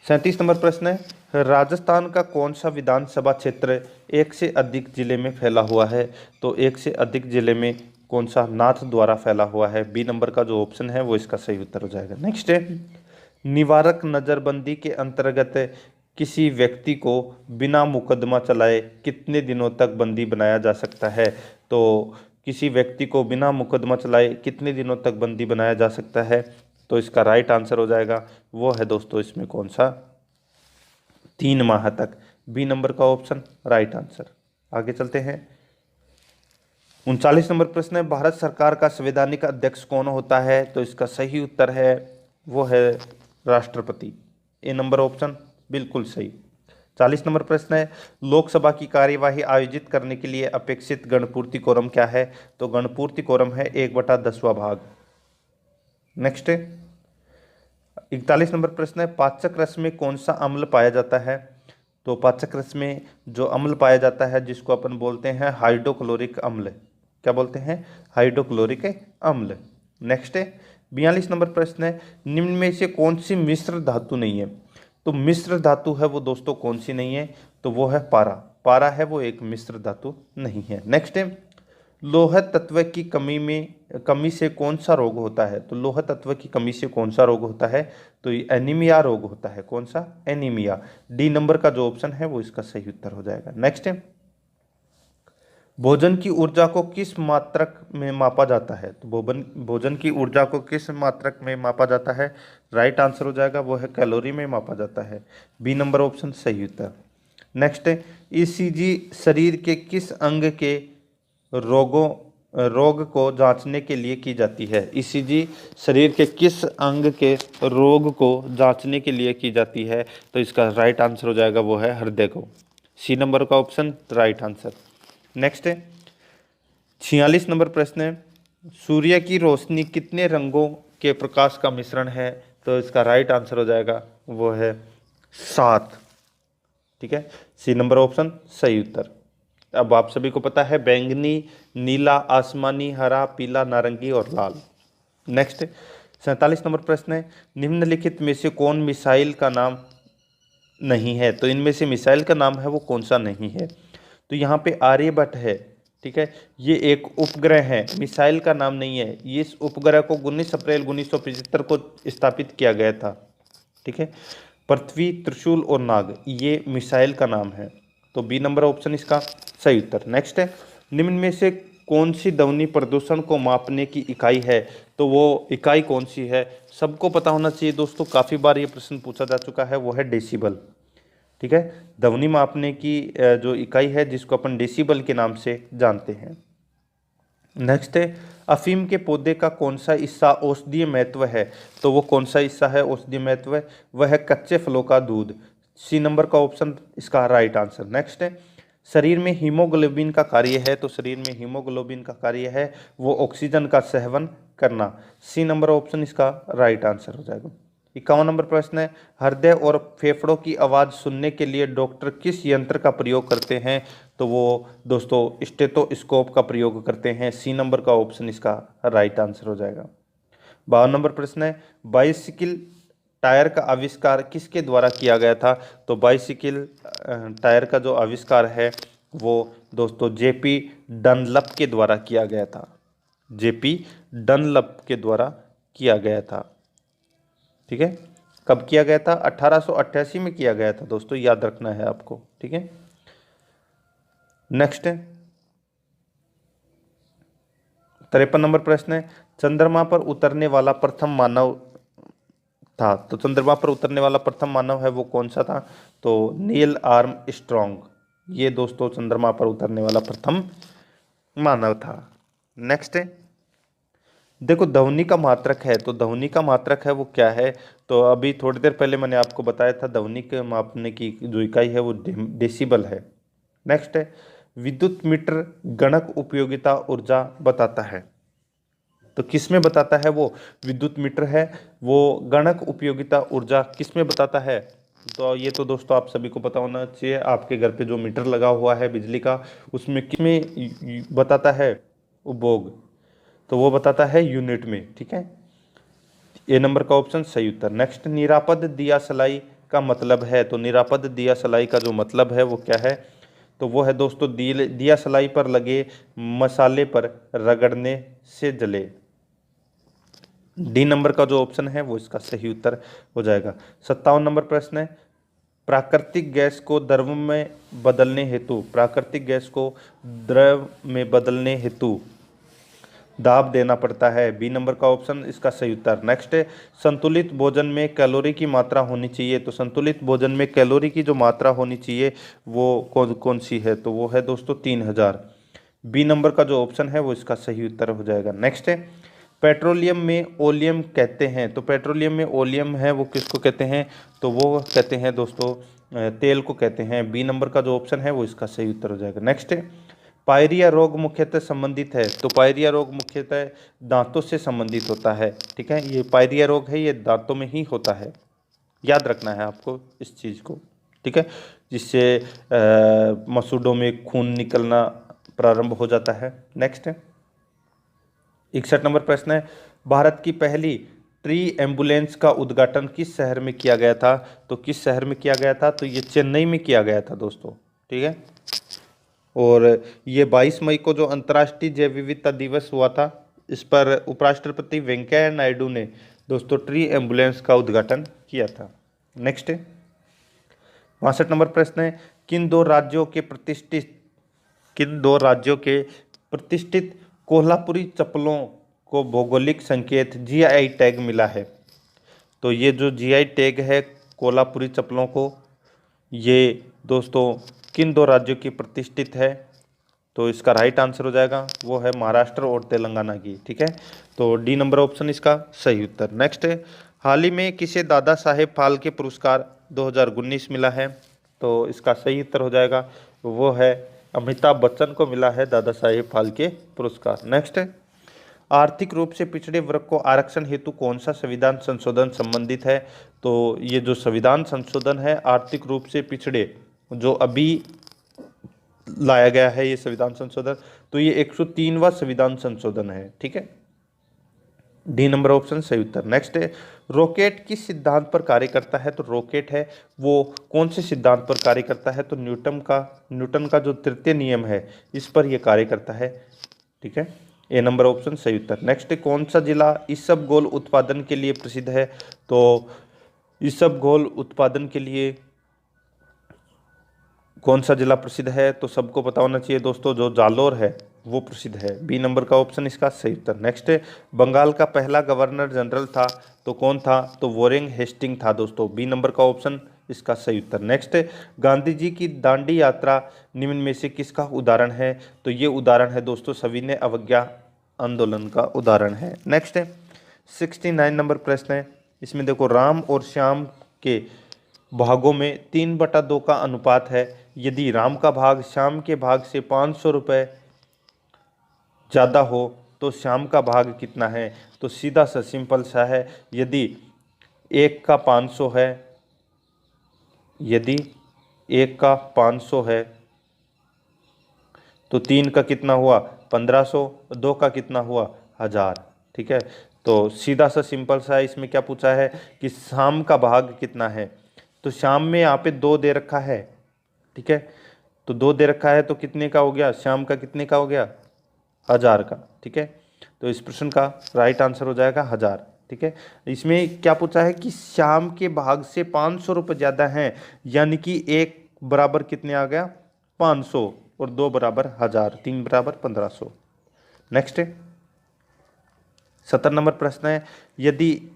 37 नंबर प्रश्न है, राजस्थान का कौन सा विधानसभा क्षेत्र एक से अधिक जिले में फैला हुआ है? तो एक से अधिक जिले में कौन सा नाथ द्वारा फैला हुआ है? बी नंबर का जो ऑप्शन है वो इसका सही उत्तर हो जाएगा। नेक्स्ट है, निवारक नज़रबंदी के अंतर्गत किसी व्यक्ति को बिना मुकदमा चलाए कितने दिनों तक बंदी बनाया जा सकता है? तो किसी व्यक्ति को बिना मुकदमा चलाए कितने दिनों तक बंदी बनाया जा सकता है? तो इसका राइट आंसर हो जाएगा वो है दोस्तों इसमें कौन सा, 3 माह तक। बी नंबर का ऑप्शन राइट आंसर। आगे चलते हैं, 39 नंबर प्रश्न है, भारत सरकार का संवैधानिक अध्यक्ष कौन होता है? तो इसका सही उत्तर है वो है राष्ट्रपति। ए नंबर ऑप्शन बिल्कुल सही। 40 नंबर प्रश्न है, लोकसभा की कार्यवाही आयोजित करने के लिए अपेक्षित गणपूर्ति कोरम क्या है? तो गणपूर्ति कोरम है 1/10वां भाग। नेक्स्ट है, 41 नंबर प्रश्न है, पाचक रस में कौन सा अम्ल पाया जाता है? तो पाचक रस में जो अम्ल पाया जाता है जिसको अपन बोलते हैं हाइड्रोक्लोरिक अम्ल। क्या बोलते हैं? हाइड्रोक्लोरिक अम्ल। नेक्स्ट है, 42 नंबर प्रश्न है, निम्न में से कौन सी मिश्र धातु नहीं है? तो मिश्र धातु है वो दोस्तों कौन सी नहीं है? तो वो है पारा। पारा है वो एक मिश्र धातु नहीं है। नेक्स्ट है, लोह तत्व की कमी से कौन सा रोग होता है? तो लोह तत्व की कमी से कौन सा रोग होता है? तो ये एनीमिया रोग होता है। कौन सा? एनीमिया। डी नंबर का जो ऑप्शन है वो इसका सही उत्तर हो जाएगा। नेक्स्ट है, भोजन की ऊर्जा को किस मात्रक में मापा जाता है? तो भोजन की ऊर्जा को किस मात्रक में मापा जाता है? राइट आंसर हो जाएगा वो है कैलोरी में मापा जाता है। बी नंबर ऑप्शन सही उत्तर। नेक्स्ट है, ईसीजी शरीर के किस अंग के रोग को जांचने के लिए की जाती है? ईसीजी शरीर के किस अंग के रोग को जांचने के लिए की जाती है? तो इसका राइट आंसर हो जाएगा वो है हृदय को। सी नंबर का ऑप्शन राइट आंसर। नेक्स्ट है, 46 नंबर प्रश्न है, सूर्य की रोशनी कितने रंगों के प्रकाश का मिश्रण है? तो इसका राइट आंसर हो जाएगा वो है 7। ठीक है, सी नंबर ऑप्शन सही उत्तर। अब आप सभी को पता है बैंगनी, नीला, आसमानी, हरा, पीला, नारंगी और लाल। नेक्स्ट 47 नंबर प्रश्न है, निम्नलिखित में से कौन मिसाइल का नाम नहीं है? तो इनमें से मिसाइल का नाम है वो कौन सा नहीं है? तो यहाँ पे आर्यभट्ट है। ठीक है, ये एक उपग्रह है, मिसाइल का नाम नहीं है। ये इस उपग्रह को 19 अप्रैल 1975 को स्थापित किया गया था। ठीक है, पृथ्वी, त्रिशूल और नाग ये मिसाइल का नाम है। तो बी नंबर ऑप्शन इसका सही उत्तर। नेक्स्ट है, निम्न में से कौन सी ध्वनि प्रदूषण को मापने की इकाई है? तो वो इकाई कौन सी है? सबको पता होना चाहिए दोस्तों, काफ़ी बार ये प्रश्न पूछा जा चुका है, वो है डेसिबल। ठीक है, ध्वनि मापने की जो इकाई है जिसको अपन डेसिबल के नाम से जानते हैं। नेक्स्ट है, अफीम के पौधे का कौन सा हिस्सा औषधीय महत्व है? तो वो कौन सा हिस्सा है औषधीय महत्व? वह है कच्चे फलों का दूध। सी नंबर का ऑप्शन इसका राइट आंसर। नेक्स्ट है, शरीर में हीमोग्लोबिन का कार्य है। तो शरीर में हीमोग्लोबिन का कार्य है वो ऑक्सीजन का सेवन करना। सी नंबर ऑप्शन इसका राइट आंसर हो जाएगा। 51 नंबर प्रश्न है, हृदय और फेफड़ों की आवाज़ सुनने के लिए डॉक्टर किस यंत्र का प्रयोग करते हैं? तो वो दोस्तों स्टेथोस्कोप का प्रयोग करते हैं। सी नंबर का ऑप्शन इसका राइट आंसर हो जाएगा। 52 नंबर प्रश्न है, बाइसिकल टायर का आविष्कार किसके द्वारा किया गया था? तो बाइसिकल टायर का जो आविष्कार है वो दोस्तों जेपी डनलप के द्वारा किया गया था। जेपी डनलप के द्वारा किया गया था। ठीक है, कब किया गया था? 1888 में किया गया था दोस्तों, याद रखना है आपको। ठीक है, नेक्स्ट है 53 नंबर प्रश्न है, चंद्रमा पर उतरने वाला प्रथम मानव था। तो चंद्रमा पर उतरने वाला प्रथम मानव है वो कौन सा था? तो नील आर्म स्ट्रॉन्ग, ये दोस्तों चंद्रमा पर उतरने वाला प्रथम मानव था। नेक्स्ट है, देखो ध्वनि का मात्रक है, तो ध्वनि का मात्रक है वो क्या है? तो अभी थोड़ी देर पहले मैंने आपको बताया था, ध्वनि के मापने की जो इकाई है वो डेसिबल है। नेक्स्ट है, विद्युत मीटर गणक उपयोगिता ऊर्जा बताता है। तो किस में बताता है वो? विद्युत मीटर है वो गणक उपयोगिता ऊर्जा किस में बताता है? तो ये तो दोस्तों आप सभी को पता होना चाहिए, आपके घर पे जो मीटर लगा हुआ है बिजली का, उसमें किस में बताता है उपभोग? तो वो बताता है यूनिट में। ठीक है, ए नंबर का ऑप्शन सही उत्तर। नेक्स्ट, निरापद दिया सलाई का मतलब है। तो निरापद दिया सलाई का जो मतलब है वो क्या है? तो वो है दोस्तों दिया सलाई पर लगे मसाले पर रगड़ने से जले। डी नंबर का जो ऑप्शन है वो इसका सही उत्तर हो जाएगा। 57 नंबर प्रश्न है, प्राकृतिक गैस को द्रव में बदलने हेतु, प्राकृतिक गैस को द्रव में बदलने हेतु दाब देना पड़ता है। बी नंबर का ऑप्शन इसका सही उत्तर। नेक्स्ट है, संतुलित भोजन में कैलोरी की मात्रा होनी चाहिए। तो संतुलित भोजन में कैलोरी की जो मात्रा होनी चाहिए वो कौन कौन सी है? तो वो है दोस्तों 3000। बी नंबर का जो ऑप्शन है वो इसका सही उत्तर हो जाएगा। नेक्स्ट है, पेट्रोलियम में ओलियम कहते हैं। तो पेट्रोलियम में ओलियम है वो किसको कहते हैं? तो वो कहते हैं दोस्तों तेल को कहते हैं। बी नंबर का जो ऑप्शन है वो इसका सही उत्तर हो जाएगा। नेक्स्ट है, पायरिया रोग मुख्यतः संबंधित है। तो पायरिया रोग मुख्यतः दांतों से संबंधित होता है। ठीक है, ये पायरिया रोग है ये दांतों में ही होता है, याद रखना है आपको इस चीज़ को। ठीक है, जिससे मसूड़ों में खून निकलना प्रारंभ हो जाता है। नेक्स्ट है 61 नंबर प्रश्न है, भारत की पहली ट्री एम्बुलेंस का उद्घाटन किस शहर में किया गया था? तो किस शहर में किया गया था? तो ये चेन्नई में किया गया था दोस्तों। ठीक है, और ये 22 मई को जो अंतर्राष्ट्रीय जैव विविधता दिवस हुआ था, इस पर उपराष्ट्रपति वेंकैया नायडू ने दोस्तों ट्री एम्बुलेंस का उद्घाटन किया था। नेक्स्ट है 62 नंबर प्रश्न है, किन दो राज्यों के प्रतिष्ठित कोल्हापुरी चप्पलों को भौगोलिक संकेत जीआई टैग मिला है? तो ये जो जीआई टैग है कोल्हापुरी चप्पलों को, ये दोस्तों किन दो राज्यों की प्रतिष्ठित है? तो इसका राइट आंसर हो जाएगा वो है महाराष्ट्र और तेलंगाना की। ठीक है, तो डी नंबर ऑप्शन इसका सही उत्तर। नेक्स्ट है, हाल ही में किसे दादा साहेब फाल्के पुरस्कार 2019 मिला है? तो इसका सही उत्तर हो जाएगा वो है अमिताभ बच्चन को मिला है दादा साहेब फाल्के पुरस्कार। नेक्स्ट है, आर्थिक रूप से पिछड़े वर्ग को आरक्षण हेतु कौन सा संविधान संशोधन संबंधित है? तो ये जो संविधान संशोधन है आर्थिक रूप से पिछड़े, जो अभी लाया गया है ये संविधान संशोधन, तो ये 103वां संविधान संशोधन है। ठीक है, डी नंबर ऑप्शन सही उत्तर। नेक्स्ट है, रॉकेट किस सिद्धांत पर कार्य करता है? तो रॉकेट है वो कौन से सिद्धांत पर कार्य करता है? तो न्यूटन का जो तृतीय नियम है इस पर यह कार्य करता है। ठीक है, ए नंबर ऑप्शन सही उत्तर। नेक्स्ट, कौन सा जिला इसबगोल उत्पादन के लिए प्रसिद्ध है? तो इसबगोल उत्पादन के लिए कौन सा जिला प्रसिद्ध है? तो सबको पता होना चाहिए दोस्तों, जो जालोर है वो प्रसिद्ध है। बी नंबर का ऑप्शन इसका सही उत्तर। नेक्स्ट है, बंगाल का पहला गवर्नर जनरल था तो कौन था? तो वोरेन हेस्टिंग था दोस्तों। बी नंबर का ऑप्शन इसका सही उत्तर। नेक्स्ट है, गांधी जी की दांडी यात्रा निम्न में से किसका उदाहरण है? तो ये उदाहरण है दोस्तों सविनय अवज्ञा आंदोलन का उदाहरण है। नेक्स्ट है 69 नंबर प्रश्न है, इसमें देखो राम और श्याम के भागों में 3/2 का अनुपात है। यदि राम का भाग श्याम के भाग से 500 रुपये ज़्यादा हो तो श्याम का भाग कितना है? तो सीधा सा सिंपल सा है, यदि 1 का 500 है, यदि 1 का 500 है तो 3 का कितना हुआ? 1500, 2 का कितना हुआ? 1000। ठीक है, तो सीधा सा सिंपल सा है, इसमें क्या पूछा है कि शाम का भाग कितना है। तो शाम में यहाँ पे 2 दे रखा है, ठीक है। तो 2 दे रखा है तो कितने का हो गया, शाम का कितने का हो गया, 1000 का, ठीक है। तो इस प्रश्न का राइट आंसर हो जाएगा 1000, ठीक है। इसमें क्या पूछा है कि शाम के भाग से 500 रुपये ज़्यादा हैं, यानी कि 1 बराबर कितने आ गया 500 और 2 बराबर 1000, 3 बराबर 1500। नेक्स्ट है 70 नंबर प्रश्न है, यदि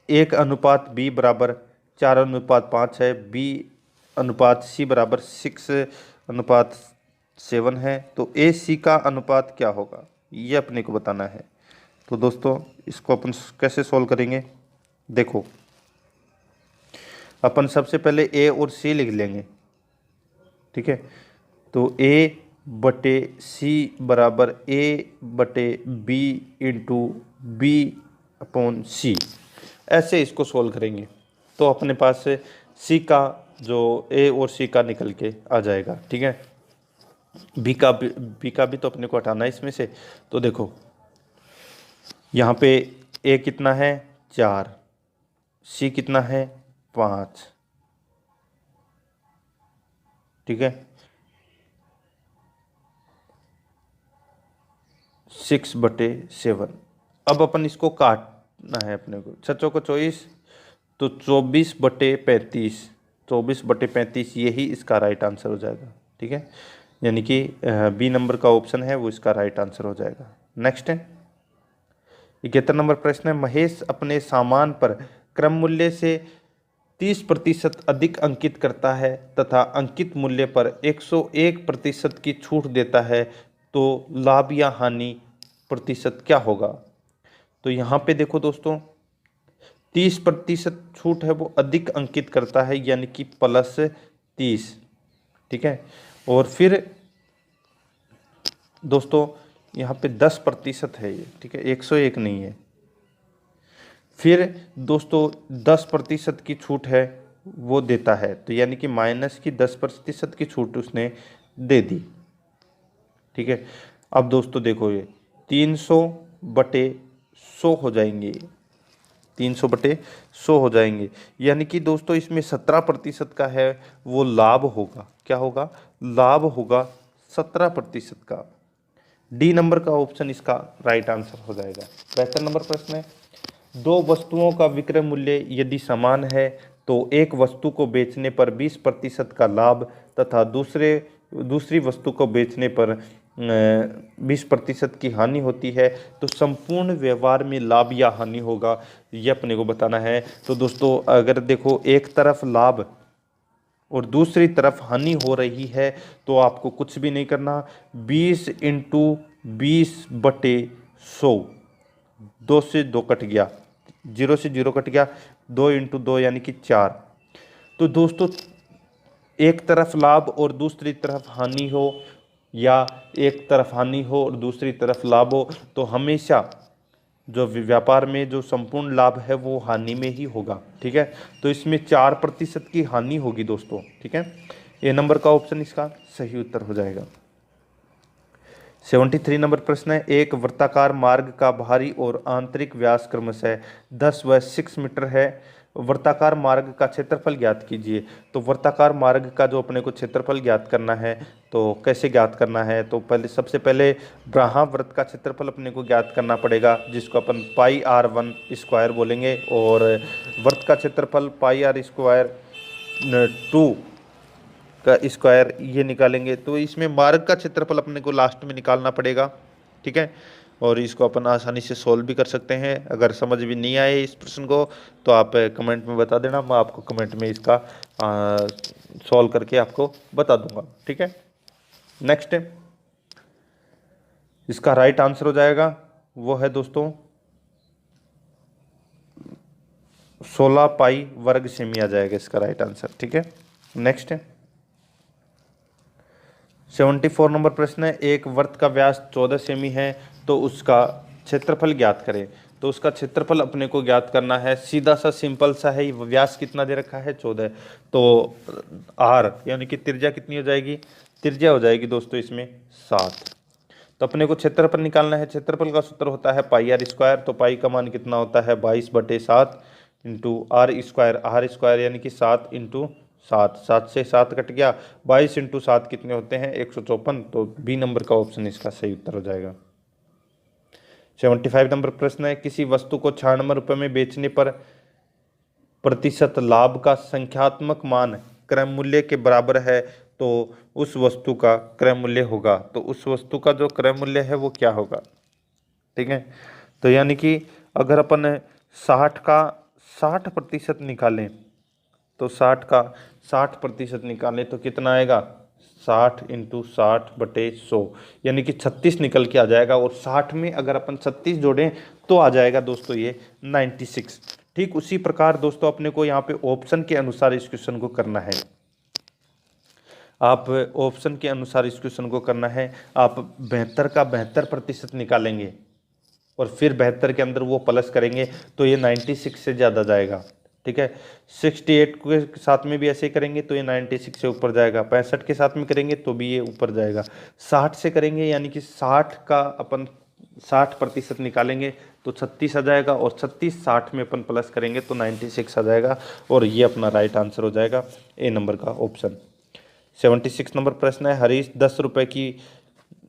1:B बराबर 4:5 है, B/C बराबर 6:7 है, तो AC का अनुपात क्या होगा, ये अपने को बताना है। तो दोस्तों इसको अपन कैसे सॉल्व करेंगे, देखो अपन सबसे पहले A और C लिख लेंगे, ठीक है। तो A/C बराबर A/B इंटू B/C, ऐसे इसको सोल्व करेंगे तो अपने पास से C का जो A और C का निकल के आ जाएगा, ठीक है। B का भी तो अपने को हटाना है इसमें से। तो देखो यहाँ पे A कितना है 4, C कितना है 5, ठीक है, 6/7। अब अपन इसको काटना है अपने को, 6 को 24, तो 24/35, 24/35 यही इसका राइट आंसर हो जाएगा, ठीक है। यानी कि बी नंबर का ऑप्शन है वो इसका राइट आंसर हो जाएगा। नेक्स्ट है 71 नंबर प्रश्न है, महेश अपने सामान पर क्रम मूल्य से 30% अधिक अंकित करता है तथा अंकित मूल्य पर 101% की छूट देता है, तो लाभ या हानि प्रतिशत क्या होगा। तो यहाँ पे देखो दोस्तों 30% छूट है वो अधिक अंकित करता है, यानी कि +30, ठीक है। और फिर दोस्तों यहाँ पे 10% है ये, ठीक है, 101 नहीं है। फिर दोस्तों 10% की छूट है वो देता है, तो यानी कि माइनस की 10% की छूट उसने दे दी, ठीक है। अब दोस्तों देखो ये 300/100 हो जाएंगे, 300/100 हो जाएंगे, यानी कि दोस्तों इसमें 17% का है वो लाभ होगा। क्या होगा, लाभ होगा 17% का। डी नंबर का ऑप्शन इसका राइट आंसर हो जाएगा। 72 नंबर प्रश्न है, 2 वस्तुओं का विक्रय मूल्य यदि समान है तो एक वस्तु को बेचने पर 20% का लाभ तथा दूसरी वस्तु को बेचने पर 20% की हानि होती है, तो संपूर्ण व्यवहार में लाभ या हानि होगा, ये अपने को बताना है। तो दोस्तों अगर देखो एक तरफ लाभ और दूसरी तरफ हानि हो रही है तो आपको कुछ भी नहीं करना, 20 × 20/100, 2 से 2 कट गया, 0 से 0 कट गया, 2 × 2 यानी कि 4। तो दोस्तों एक तरफ लाभ और दूसरी तरफ हानि हो, या एक तरफ हानि हो और दूसरी तरफ लाभ हो, तो हमेशा जो व्यापार में जो संपूर्ण लाभ है वो हानि में ही होगा, ठीक है। तो इसमें 4% की हानि होगी दोस्तों, ठीक है। ए नंबर का ऑप्शन इसका सही उत्तर हो जाएगा। 73 नंबर प्रश्न है, एक वृत्ताकार मार्ग का बाहरी और आंतरिक व्यास क्रमशः 10 व 6 मीटर है, वृत्ताकार मार्ग का क्षेत्रफल ज्ञात कीजिए। तो वृत्ताकार मार्ग का जो अपने को क्षेत्रफल ज्ञात करना है, तो कैसे ज्ञात करना है, तो सबसे पहले ब्राहा वृत्त का क्षेत्रफल अपने को ज्ञात करना पड़ेगा, जिसको अपन πr1² बोलेंगे, और वृत्त का क्षेत्रफल πr²2 का स्क्वायर ये निकालेंगे। तो इसमें मार्ग का क्षेत्रफल अपने को लास्ट में निकालना पड़ेगा, ठीक है। और इसको अपन आसानी से सोल्व भी कर सकते हैं। अगर समझ भी नहीं आए इस प्रश्न को तो आप कमेंट में बता देना, मैं आपको कमेंट में इसका सोल्व करके आपको बता दूंगा, ठीक है। नेक्स्ट इसका राइट आंसर हो जाएगा वो है दोस्तों 16 पाई वर्ग सेमी आ जाएगा इसका राइट आंसर, ठीक है। नेक्स्ट 74 नंबर प्रश्न है, एक वृत्त का व्यास 14 सेमी है तो उसका क्षेत्रफल ज्ञात करें। तो उसका क्षेत्रफल अपने को ज्ञात करना है, सीधा सा सिंपल सा है। व्यास कितना दे रखा है 14, तो r यानी कि त्रिज्या कितनी हो जाएगी, त्रिज्या हो जाएगी दोस्तों इसमें 7। तो अपने को क्षेत्रफल निकालना है। क्षेत्रफल का सूत्र होता है पाई आर स्क्वायर। तो पाई का मान कितना होता है 22/7 इंटू आर स्क्वायर यानी कि 7 इंटू 7, 7 से 7 कट गया, 22 इंटू 7 कितने होते हैं 154। तो बी नंबर का ऑप्शन इसका सही उत्तर हो जाएगा। 75 नंबर प्रश्न है, किसी वस्तु को 96 रुपये में बेचने पर प्रतिशत लाभ का संख्यात्मक मान क्रय मूल्य के बराबर है तो उस वस्तु का क्रय मूल्य होगा। तो उस वस्तु का जो क्रय मूल्य है वो क्या होगा, ठीक है। तो यानी कि अगर अपन 60 का 60% निकालें तो 60 का 60% निकालें तो कितना आएगा 60 इंटू 60/100 यानी कि 36 निकल के आ जाएगा। और 60 में अगर अपन 36 जोड़ें तो आ जाएगा दोस्तों ये 96। ठीक उसी प्रकार दोस्तों अपने को यहाँ पे ऑप्शन के अनुसार इस क्वेश्चन को करना है। आप ऑप्शन के अनुसार इस क्वेश्चन को करना है। आप 72 का 72% निकालेंगे और फिर 72 के अंदर वो प्लस करेंगे तो ये 96 से ज़्यादा जाएगा, ठीक है। 68 के साथ में भी ऐसे ही करेंगे तो ये 96 से ऊपर जाएगा। 65 के साथ में करेंगे तो भी ये ऊपर जाएगा। 60 से करेंगे यानी कि 60 का अपन 60% निकालेंगे तो 36 आ जाएगा और 36 60 में अपन प्लस करेंगे तो 96 आ जाएगा और ये अपना राइट आंसर हो जाएगा ए नंबर का ऑप्शन। 76 नंबर प्रश्न है, हरीश 10 रुपये की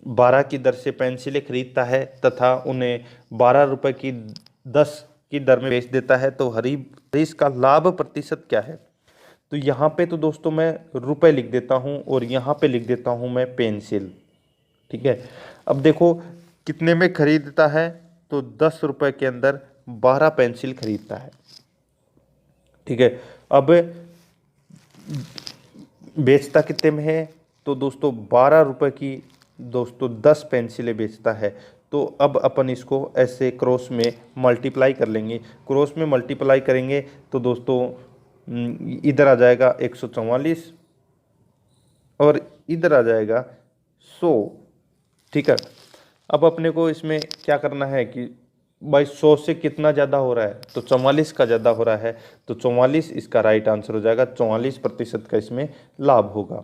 12 की दर से पेंसिलें खरीदता है तथा उन्हें 12 रुपये की 10 की दर में बेच देता है तो हरीश का लाभ प्रतिशत क्या है। तो यहाँ पे तो दोस्तों मैं रुपए लिख देता हूँ और यहाँ पे लिख देता हूँ मैं पेंसिल, ठीक है। अब देखो कितने में खरीदता है तो 10 रुपये के अंदर 12 पेंसिल खरीदता है, ठीक है। अब बेचता कितने में है तो दोस्तों 12 रुपये की दोस्तों 10 पेंसिलें बेचता है। तो अब अपन इसको ऐसे क्रॉस में मल्टीप्लाई कर लेंगे। क्रॉस में मल्टीप्लाई करेंगे तो दोस्तों इधर आ जाएगा 144 और इधर आ जाएगा 100, ठीक है। अब अपने को इसमें क्या करना है कि भाई 100 से कितना ज़्यादा हो रहा है तो 44 का ज़्यादा हो रहा है तो 44 इसका राइट आंसर हो जाएगा। 44% का इसमें लाभ होगा।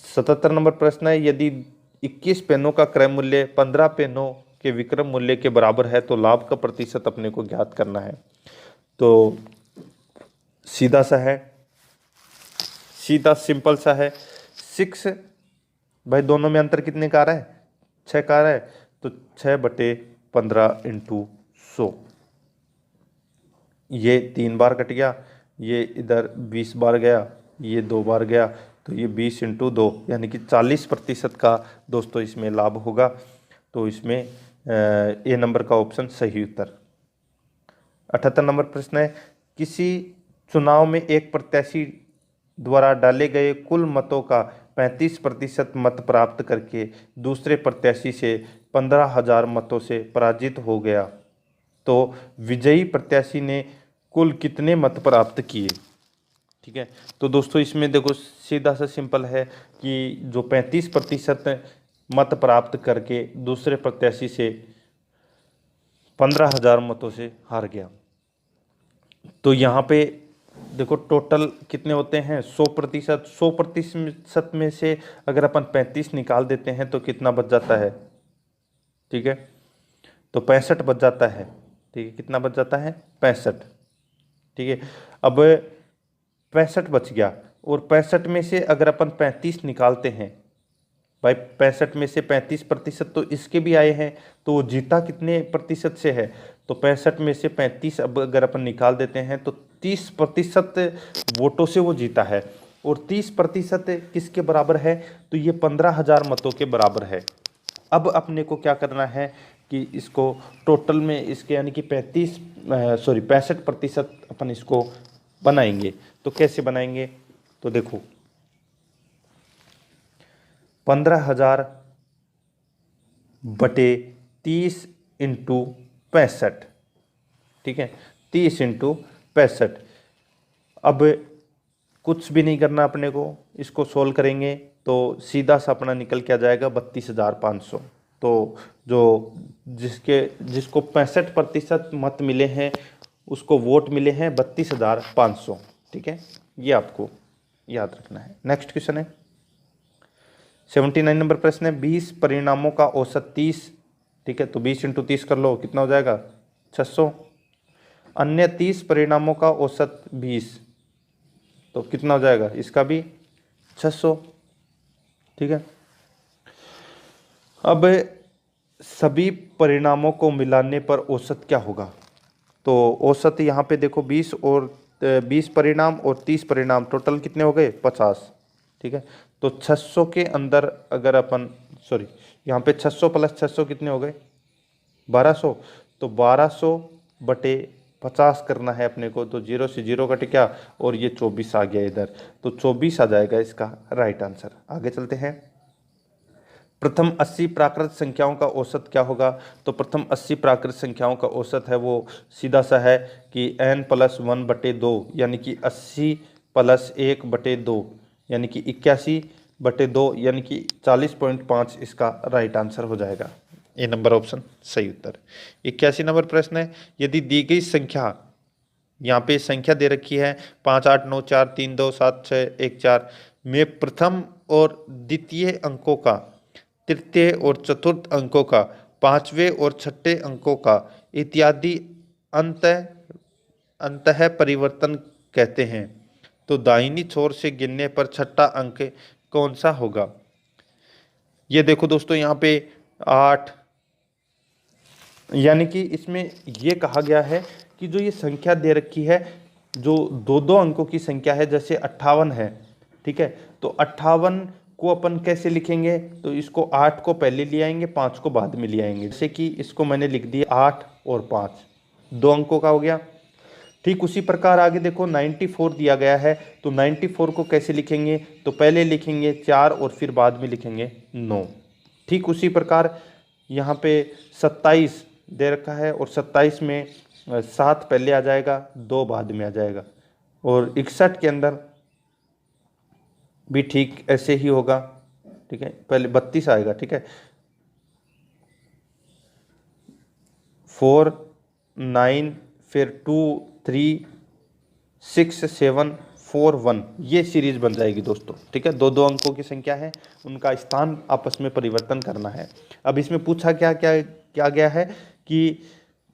77 नंबर प्रश्न है, यदि 21 पेनों का क्रय मूल्य 15 पेनों के विक्रय मूल्य के बराबर है तो लाभ का प्रतिशत अपने को ज्ञात करना है। तो सीधा सा है, सीधा सिंपल सा है। 6 भाई दोनों में अंतर कितने का आ रहा है 6 का आ रहा है तो 6/15 इंटू 100 ये 3 बार कट गया, ये इधर 20 बार गया, ये 2 बार गया तो ये 20 इंटू 2 यानी कि 40% का दोस्तों इसमें लाभ होगा। तो इसमें ए नंबर का ऑप्शन सही उत्तर। 78 नंबर प्रश्न है, किसी चुनाव में एक प्रत्याशी द्वारा डाले गए कुल मतों का 35% मत प्राप्त करके दूसरे प्रत्याशी से 15,000 मतों से पराजित हो गया तो विजयी प्रत्याशी ने कुल कितने मत प्राप्त किए, ठीक है। तो दोस्तों इसमें देखो सीधा सा सिंपल है कि जो 35% मत प्राप्त करके दूसरे प्रत्याशी से 15,000 मतों से हार गया तो यहाँ पे देखो टोटल कितने होते हैं 100%। 100% में से अगर अपन 35 निकाल देते हैं तो कितना बच जाता है, ठीक है। तो 65 बच जाता है, ठीक है। कितना बच जाता है 65, ठीक है। अब 65 बच गया और 65 में से अगर अपन 35 निकालते हैं भाई 65 में से 35% तो इसके भी आए हैं तो वो जीता कितने प्रतिशत से है तो 65 में से 35 अब अगर अपन निकाल देते हैं तो 30% वोटों से वो जीता है और 30% किसके बराबर है तो ये 15,000 मतों के बराबर है। अब अपने को क्या करना है कि इसको टोटल में इसके यानी कि 65% अपन इसको बनाएंगे। तो कैसे बनाएंगे तो देखो 15,000/30 इंटू 65, ठीक है। 30 इंटू 65। अब कुछ भी नहीं करना अपने को, इसको सोल्व करेंगे तो सीधा सा अपना निकल के आ जाएगा 32,500। तो जो जिसको 65% मत मिले हैं उसको वोट मिले हैं 32,500, ठीक है। ये आपको याद रखना है। नेक्स्ट क्वेश्चन है 79 नंबर प्रश्न है, 20 परिणामों का औसत 30, ठीक है, तो 20 इंटू 30 कर लो, कितना हो जाएगा 600। अन्य 30 परिणामों का औसत 20, तो कितना हो जाएगा इसका भी 600, ठीक है। अब सभी परिणामों को मिलाने पर औसत क्या होगा, तो औसत यहाँ पे देखो 20 और 20 परिणाम और 30 परिणाम टोटल कितने हो गए 50, ठीक है। तो 600 के अंदर अगर अपन सॉरी यहाँ पे 600 प्लस 600 कितने हो गए 1200, तो 1200 बटे 50 करना है अपने को, तो 0 से 0 कट गया और ये 24 आ गया इधर, तो 24 आ जाएगा इसका राइट आंसर। आगे चलते हैं, प्रथम 80 प्राकृत संख्याओं का औसत क्या होगा, तो प्रथम 80 प्राकृत संख्याओं का औसत है वो सीधा सा है कि n प्लस 1 बटे 2, यानी कि 80 प्लस 1 बटे 2, यानी कि 81 बटे 2, यानी कि 40.5 इसका राइट आंसर हो जाएगा। ए नंबर ऑप्शन सही उत्तर। 81 नंबर प्रश्न है, यदि दी गई संख्या, यहाँ पे संख्या दे रखी है 5 8 9 4 3 2 7 6 1 4 में प्रथम और द्वितीय अंकों का, तृतीय और चतुर्थ अंकों का, पांचवें और छठे अंकों का इत्यादि अंतः परिवर्तन कहते हैं, तो दाहिनी छोर से गिनने पर छठा अंक कौन सा होगा। ये देखो दोस्तों यहाँ पे 8, यानी कि इसमें ये कहा गया है कि जो ये संख्या दे रखी है जो दो दो अंकों की संख्या है, जैसे 58 है, ठीक है, तो 58 को अपन कैसे लिखेंगे, तो इसको 8 को पहले ले आएंगे, 5 को बाद में ले आएंगे, जैसे कि इसको मैंने लिख दिया 8 और 5, दो अंकों का हो गया। ठीक उसी प्रकार आगे देखो 94 दिया गया है, तो 94 को कैसे लिखेंगे, तो पहले लिखेंगे 4 और फिर बाद में लिखेंगे 9। ठीक उसी प्रकार यहाँ पे 27 दे रखा है और 27 में 7 पहले आ जाएगा, 2 बाद में आ जाएगा, और 61 के अंदर भी ठीक ऐसे ही होगा, ठीक है, पहले 32 आएगा, ठीक है, 4 9 फिर 2 3 6 7 4 1, ये सीरीज बन जाएगी दोस्तों, ठीक है। दो दो अंकों की संख्या है, उनका स्थान आपस में परिवर्तन करना है। अब इसमें पूछा क्या क्या क्या गया है कि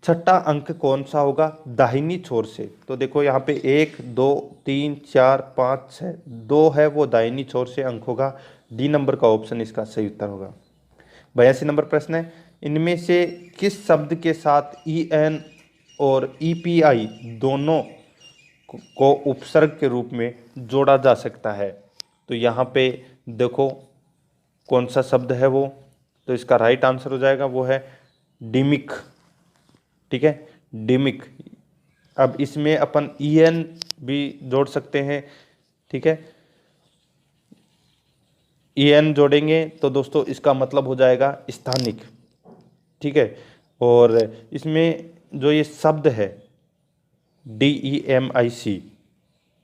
छठा अंक कौन सा होगा दाहिनी छोर से, तो देखो यहाँ पे 1 2 3 4 5 6, 2 है वो दाहिनी छोर से अंक होगा, डी नंबर का ऑप्शन इसका सही उत्तर होगा। 82 नंबर प्रश्न है, इनमें से किस शब्द के साथ EN और EPI दोनों को उपसर्ग के रूप में जोड़ा जा सकता है, तो यहाँ पे देखो कौन सा शब्द है वो, तो इसका राइट आंसर हो जाएगा वो है डिमिक, ठीक है, डिमिक। अब इसमें अपन EN भी जोड़ सकते हैं, ठीक है, EN जोड़ेंगे तो दोस्तों इसका मतलब हो जाएगा स्थानिक, ठीक है, और इसमें जो ये शब्द है DEMIC,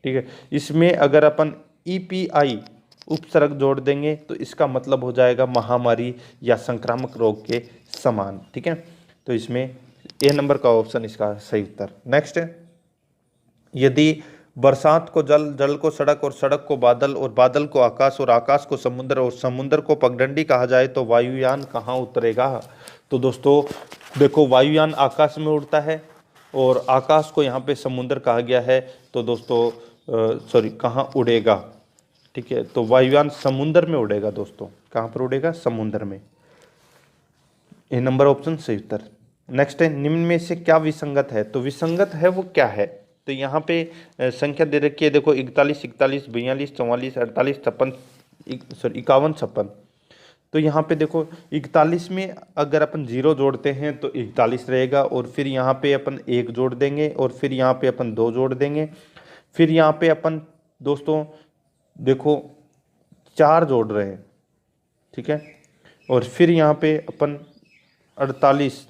ठीक है, इसमें अगर अपन EPI उपसर्ग जोड़ देंगे तो इसका मतलब हो जाएगा महामारी या संक्रामक रोग के समान, ठीक है, तो इसमें ए नंबर का ऑप्शन इसका सही उत्तर। नेक्स्ट है, यदि बरसात को जल, जल को सड़क और सड़क को बादल और बादल को आकाश और आकाश को समुद्र और समुद्र को पगडंडी कहा जाए तो वायुयान कहाँ उतरेगा, तो दोस्तों देखो वायुयान आकाश में उड़ता है और आकाश को यहाँ पे समुद्र कहा गया है, तो दोस्तों कहाँ उड़ेगा, ठीक है, तो वायुयान समुद्र में उड़ेगा दोस्तों, कहाँ पर उड़ेगा समुद्र में, ए नंबर ऑप्शन सही उत्तर। नेक्स्ट है, निम्न में से क्या विसंगत है, तो विसंगत है वो क्या है, तो यहाँ पे संख्या दे रखी है देखो 41 41 42 44 48 56 51 56, तो यहाँ पे देखो 41 में अगर अपन 0 जोड़ते हैं तो 41 रहेगा, और फिर यहाँ पे अपन 1 जोड़ देंगे, और फिर यहाँ पे अपन 2 जोड़ देंगे, फिर यहाँ पे अपन दोस्तों देखो 4 जोड़ रहे हैं, ठीक है, और फिर यहाँ पे अपन 48,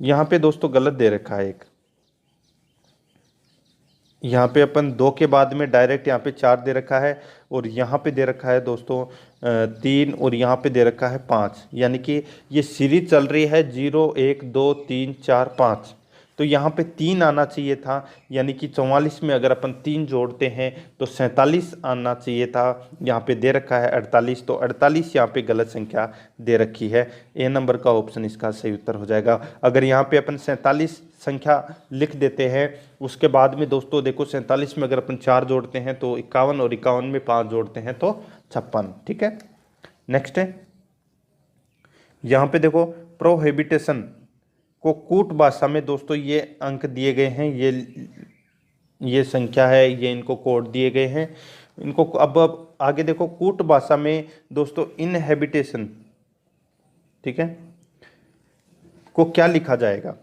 यहाँ पे दोस्तों गलत दे रखा है एक, यहाँ पे अपन 2 के बाद में डायरेक्ट यहाँ पे 4 दे रखा है, और यहाँ पे दे रखा है दोस्तों 3, और यहाँ पे दे रखा है 5, यानी कि ये सीरीज चल रही है 0 1 2 3 4 5, तो यहाँ पे 3 आना चाहिए था, यानी कि 44 में अगर अपन 3 जोड़ते हैं तो 47 आना चाहिए था। यहाँ पे दे रखा है 48, तो 48 यहाँ पे गलत संख्या दे रखी है। ए नंबर का ऑप्शन इसका सही उत्तर हो जाएगा। अगर यहाँ पे अपन 47 संख्या लिख देते हैं, उसके बाद में दोस्तों देखो 47 में अगर अपन 4 जोड़ते हैं तो 51, और 51 में 5 जोड़ते हैं तो 56। ठीक है, नेक्स्ट है यहाँ पे देखो प्रोहिबिटेशन को कूट भाषा में दोस्तों ये अंक दिए गए हैं, ये संख्या है, ये इनको कोड दिए गए हैं इनको। अब आगे देखो कूट भाषा में दोस्तों इनहेबिटेशन, ठीक है, को क्या लिखा जाएगा।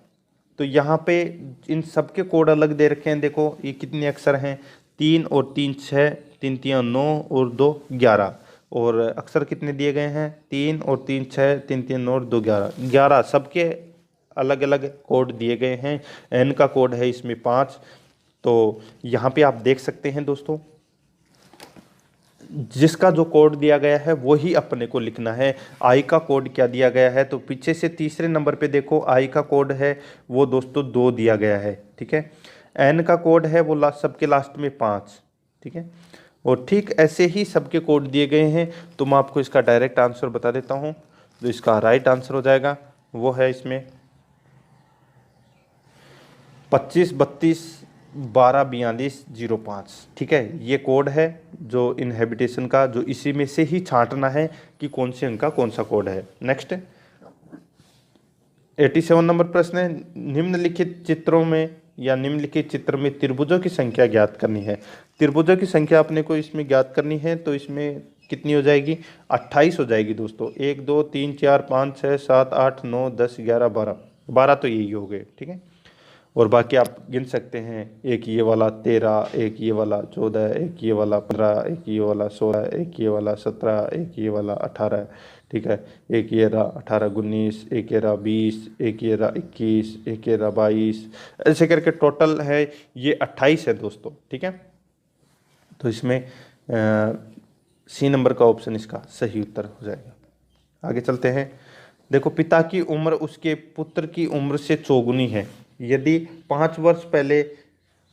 तो यहाँ पे इन सबके कोड अलग दे रखे हैं। देखो ये कितने अक्षर हैं, 3 और 3 6, 3 3 9 और 2 11, और अक्षर कितने दिए गए हैं, 3 और 3 6, 3 3 9 और 2 11, 11 सबके अलग अलग कोड दिए गए हैं। एन का कोड है इसमें 5। तो यहाँ पे आप देख सकते हैं दोस्तों, जिसका जो कोड दिया गया है वही अपने को लिखना है। आई का कोड क्या दिया गया है, तो पीछे से तीसरे नंबर पे देखो आई का कोड है वो दोस्तों 2 दिया गया है। ठीक है, एन का कोड है वो सबके लास्ट में 5। ठीक है, और ठीक ऐसे ही सबके कोड दिए गए हैं। तो मैं आपको इसका डायरेक्ट आंसर बता देता हूँ। तो इसका राइट आंसर हो जाएगा वो है इसमें 25 32 12 42 05। ठीक है, ये कोड है जो इनहेबिटेशन का, जो इसी में से ही छांटना है कि कौन से अंक का कौन सा कोड है। नेक्स्ट 87 नंबर प्रश्न है, निम्नलिखित चित्रों में या निम्नलिखित चित्र में त्रिभुजों की संख्या ज्ञात करनी है। त्रिभुजों की संख्या अपने को इसमें ज्ञात करनी है, तो इसमें कितनी हो जाएगी, 28 हो जाएगी दोस्तों। 1 2 3 4 5 6 7 8 9 10 11 12, 12 तो यही हो गए। ठीक है, और बाकी आप गिन सकते हैं, एक ये वाला 13, एक ये वाला 14, एक ये वाला 15, एक ये वाला 16, एक ये वाला 17, एक ये वाला 18। ठीक है, एक ये रहा 18 19, एक ये रहा 20, एक ये रहा 21, एक ये रहा 22, ऐसे करके टोटल है ये 28 है दोस्तों। ठीक है, तो इसमें सी नंबर का ऑप्शन इसका सही उत्तर हो जाएगा। आगे चलते हैं। देखो पिता की उम्र उसके पुत्र की उम्र से चौगुनी है। यदि 5 वर्ष पहले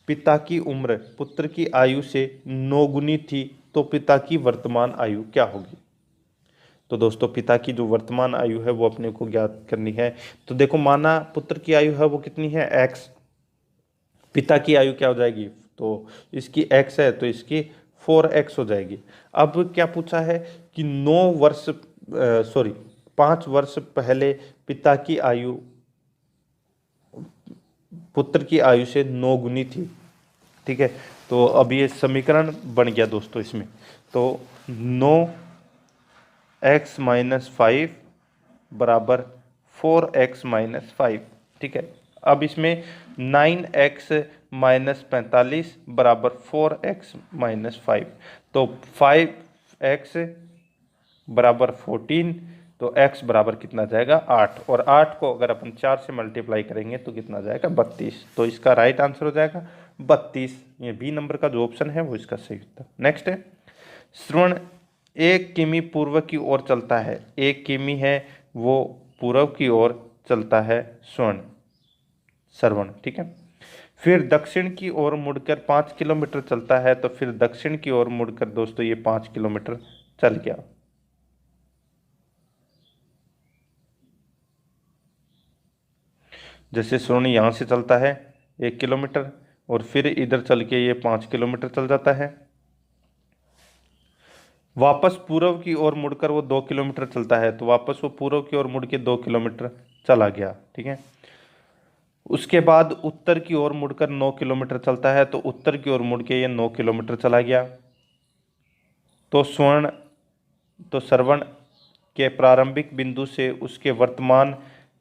पिता की उम्र पुत्र की आयु से 9 गुनी थी तो पिता की वर्तमान आयु क्या होगी। तो दोस्तों पिता की जो वर्तमान आयु है वो अपने को ज्ञात करनी है। तो देखो माना पुत्र की आयु है वो कितनी है x, पिता की आयु क्या हो जाएगी, तो इसकी x है तो इसकी 4x हो जाएगी। अब क्या पूछा है कि 5 वर्ष पहले पिता की आयु पुत्र की आयु से 9 गुनी थी। ठीक है, तो अब ये समीकरण बन गया दोस्तों इसमें। तो 9x माइनस 5 बराबर 4x माइनस 5। ठीक है, अब इसमें 9x माइनस 45 बराबर 4x माइनस 5। तो 5x बराबर 14, तो x बराबर कितना जाएगा 8, और 8 को अगर अपन 4 से मल्टीप्लाई करेंगे तो कितना जाएगा 32। तो इसका राइट आंसर हो जाएगा 32। ये बी नंबर का जो ऑप्शन है वो इसका सही उत्तर। नेक्स्ट है, श्रवण 1 किमी पूर्व की ओर चलता है। 1 किमी है वो पूर्व की ओर चलता है श्रवण। ठीक है, फिर दक्षिण की ओर मुड़कर 5 किलोमीटर चलता है। तो फिर दक्षिण की ओर मुड़कर दोस्तों ये 5 किलोमीटर चल गया। जैसे श्रवण यहाँ से चलता है 1 किलोमीटर और फिर इधर चल के ये 5 किलोमीटर चल जाता है। वापस पूर्व की ओर मुड़कर वो 2 किलोमीटर चलता है, तो वापस वो पूर्व की ओर मुड़ के 2 किलोमीटर चला गया। ठीक है, उसके बाद उत्तर की ओर मुड़कर 9 किलोमीटर चलता है, तो उत्तर की ओर मुड़ के ये 9 किलोमीटर चला गया। तो श्रवण के प्रारंभिक बिंदु से उसके वर्तमान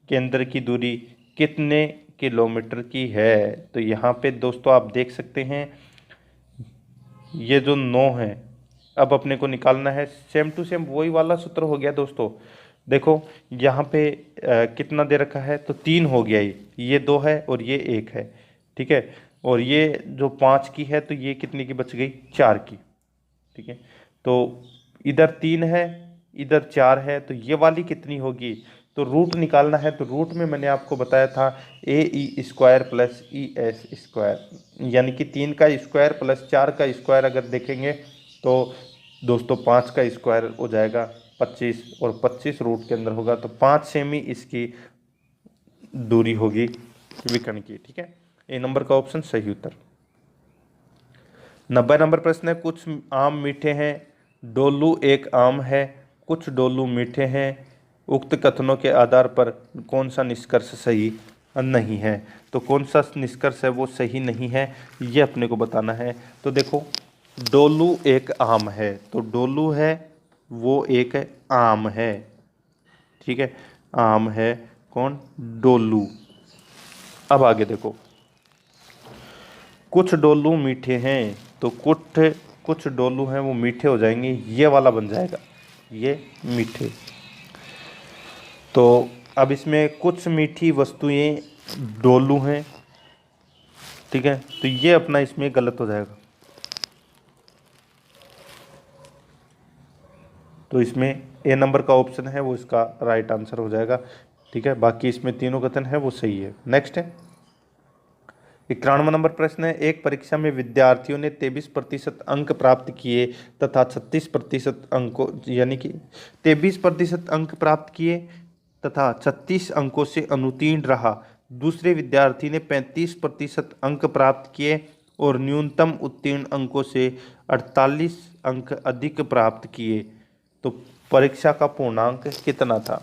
केंद्र की दूरी कितने किलोमीटर की है। तो यहाँ पे दोस्तों आप देख सकते हैं ये जो 9 है अब अपने को निकालना है। सेम टू सेम वही वाला सूत्र हो गया दोस्तों। देखो यहाँ पे कितना दे रखा है, तो 3 हो गया, ये 2 है और ये 1 है। ठीक है, और ये जो 5 की है तो ये कितनी की बच गई 4 की। ठीक है, तो इधर 3 है इधर 4 है, तो ये वाली कितनी होगी, तो रूट निकालना है, तो रूट में मैंने आपको बताया था AE² प्लस ES², यानी कि 3 का स्क्वायर प्लस 4 का स्क्वायर अगर देखेंगे तो दोस्तों 5 का स्क्वायर हो जाएगा 25, और 25 रूट के अंदर होगा, तो 5 सेमी इसकी दूरी होगी विकर्ण की। ठीक है, ए नंबर का ऑप्शन सही उत्तर। 90 नंबर प्रश्न है, कुछ आम मीठे हैं, डोलू एक आम है, कुछ डोलू मीठे हैं, उक्त कथनों के आधार पर कौन सा निष्कर्ष सही नहीं है। तो कौन सा निष्कर्ष है वो सही नहीं है, ये अपने को बताना है। तो देखो, डोलू एक आम है, तो डोलू है वो एक आम है। ठीक है, आम है कौन, डोलू। अब आगे देखो, कुछ डोलू मीठे हैं, तो कुछ डोलू हैं वो मीठे हो जाएंगे, ये वाला बन जाएगा ये मीठे। तो अब इसमें कुछ मीठी वस्तुएं डोलू हैं, ठीक है, तो ये अपना इसमें गलत हो जाएगा। तो इसमें ए नंबर का ऑप्शन है वो इसका राइट आंसर हो जाएगा। ठीक है, बाकी इसमें तीनों कथन है वो सही है। नेक्स्ट है 91 नंबर प्रश्न है, एक परीक्षा में विद्यार्थियों ने 23% अंक प्राप्त किए तथा 36% अंकों, यानी कि 23% अंक प्राप्त किए तथा 36 अंकों से अनुत्तीर्ण रहा। दूसरे विद्यार्थी ने 35% अंक प्राप्त किए और न्यूनतम उत्तीर्ण अंकों से 48 अंक अधिक प्राप्त किए, तो परीक्षा का पूर्णांक कितना था।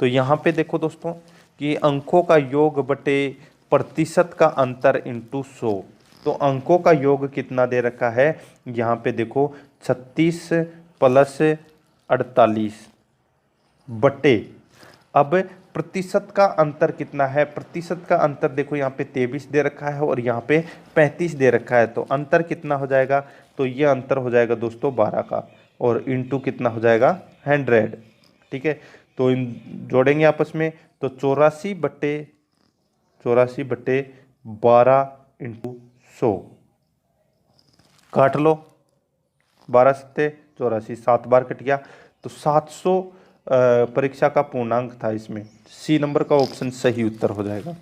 तो यहाँ पे देखो दोस्तों कि अंकों का योग बटे प्रतिशत का अंतर इंटू 100, तो अंकों का योग कितना दे रखा है, यहाँ पे देखो 36 प्लस 48 बटे, अब प्रतिशत का अंतर कितना है, प्रतिशत का अंतर देखो यहाँ पे 23 दे रखा है और यहाँ पे 35 दे रखा है, तो अंतर कितना हो जाएगा, तो ये अंतर हो जाएगा दोस्तों 12 का, और इंटू कितना हो जाएगा 100। ठीक है, तो इन जोड़ेंगे आपस में, तो 84/12 इंटू 100 काट लो, 12 सत्ते 84, 7 बार कट गया, तो 700 परीक्षा का पूर्णांक था। इसमें सी नंबर का ऑप्शन सही उत्तर हो जाएगा।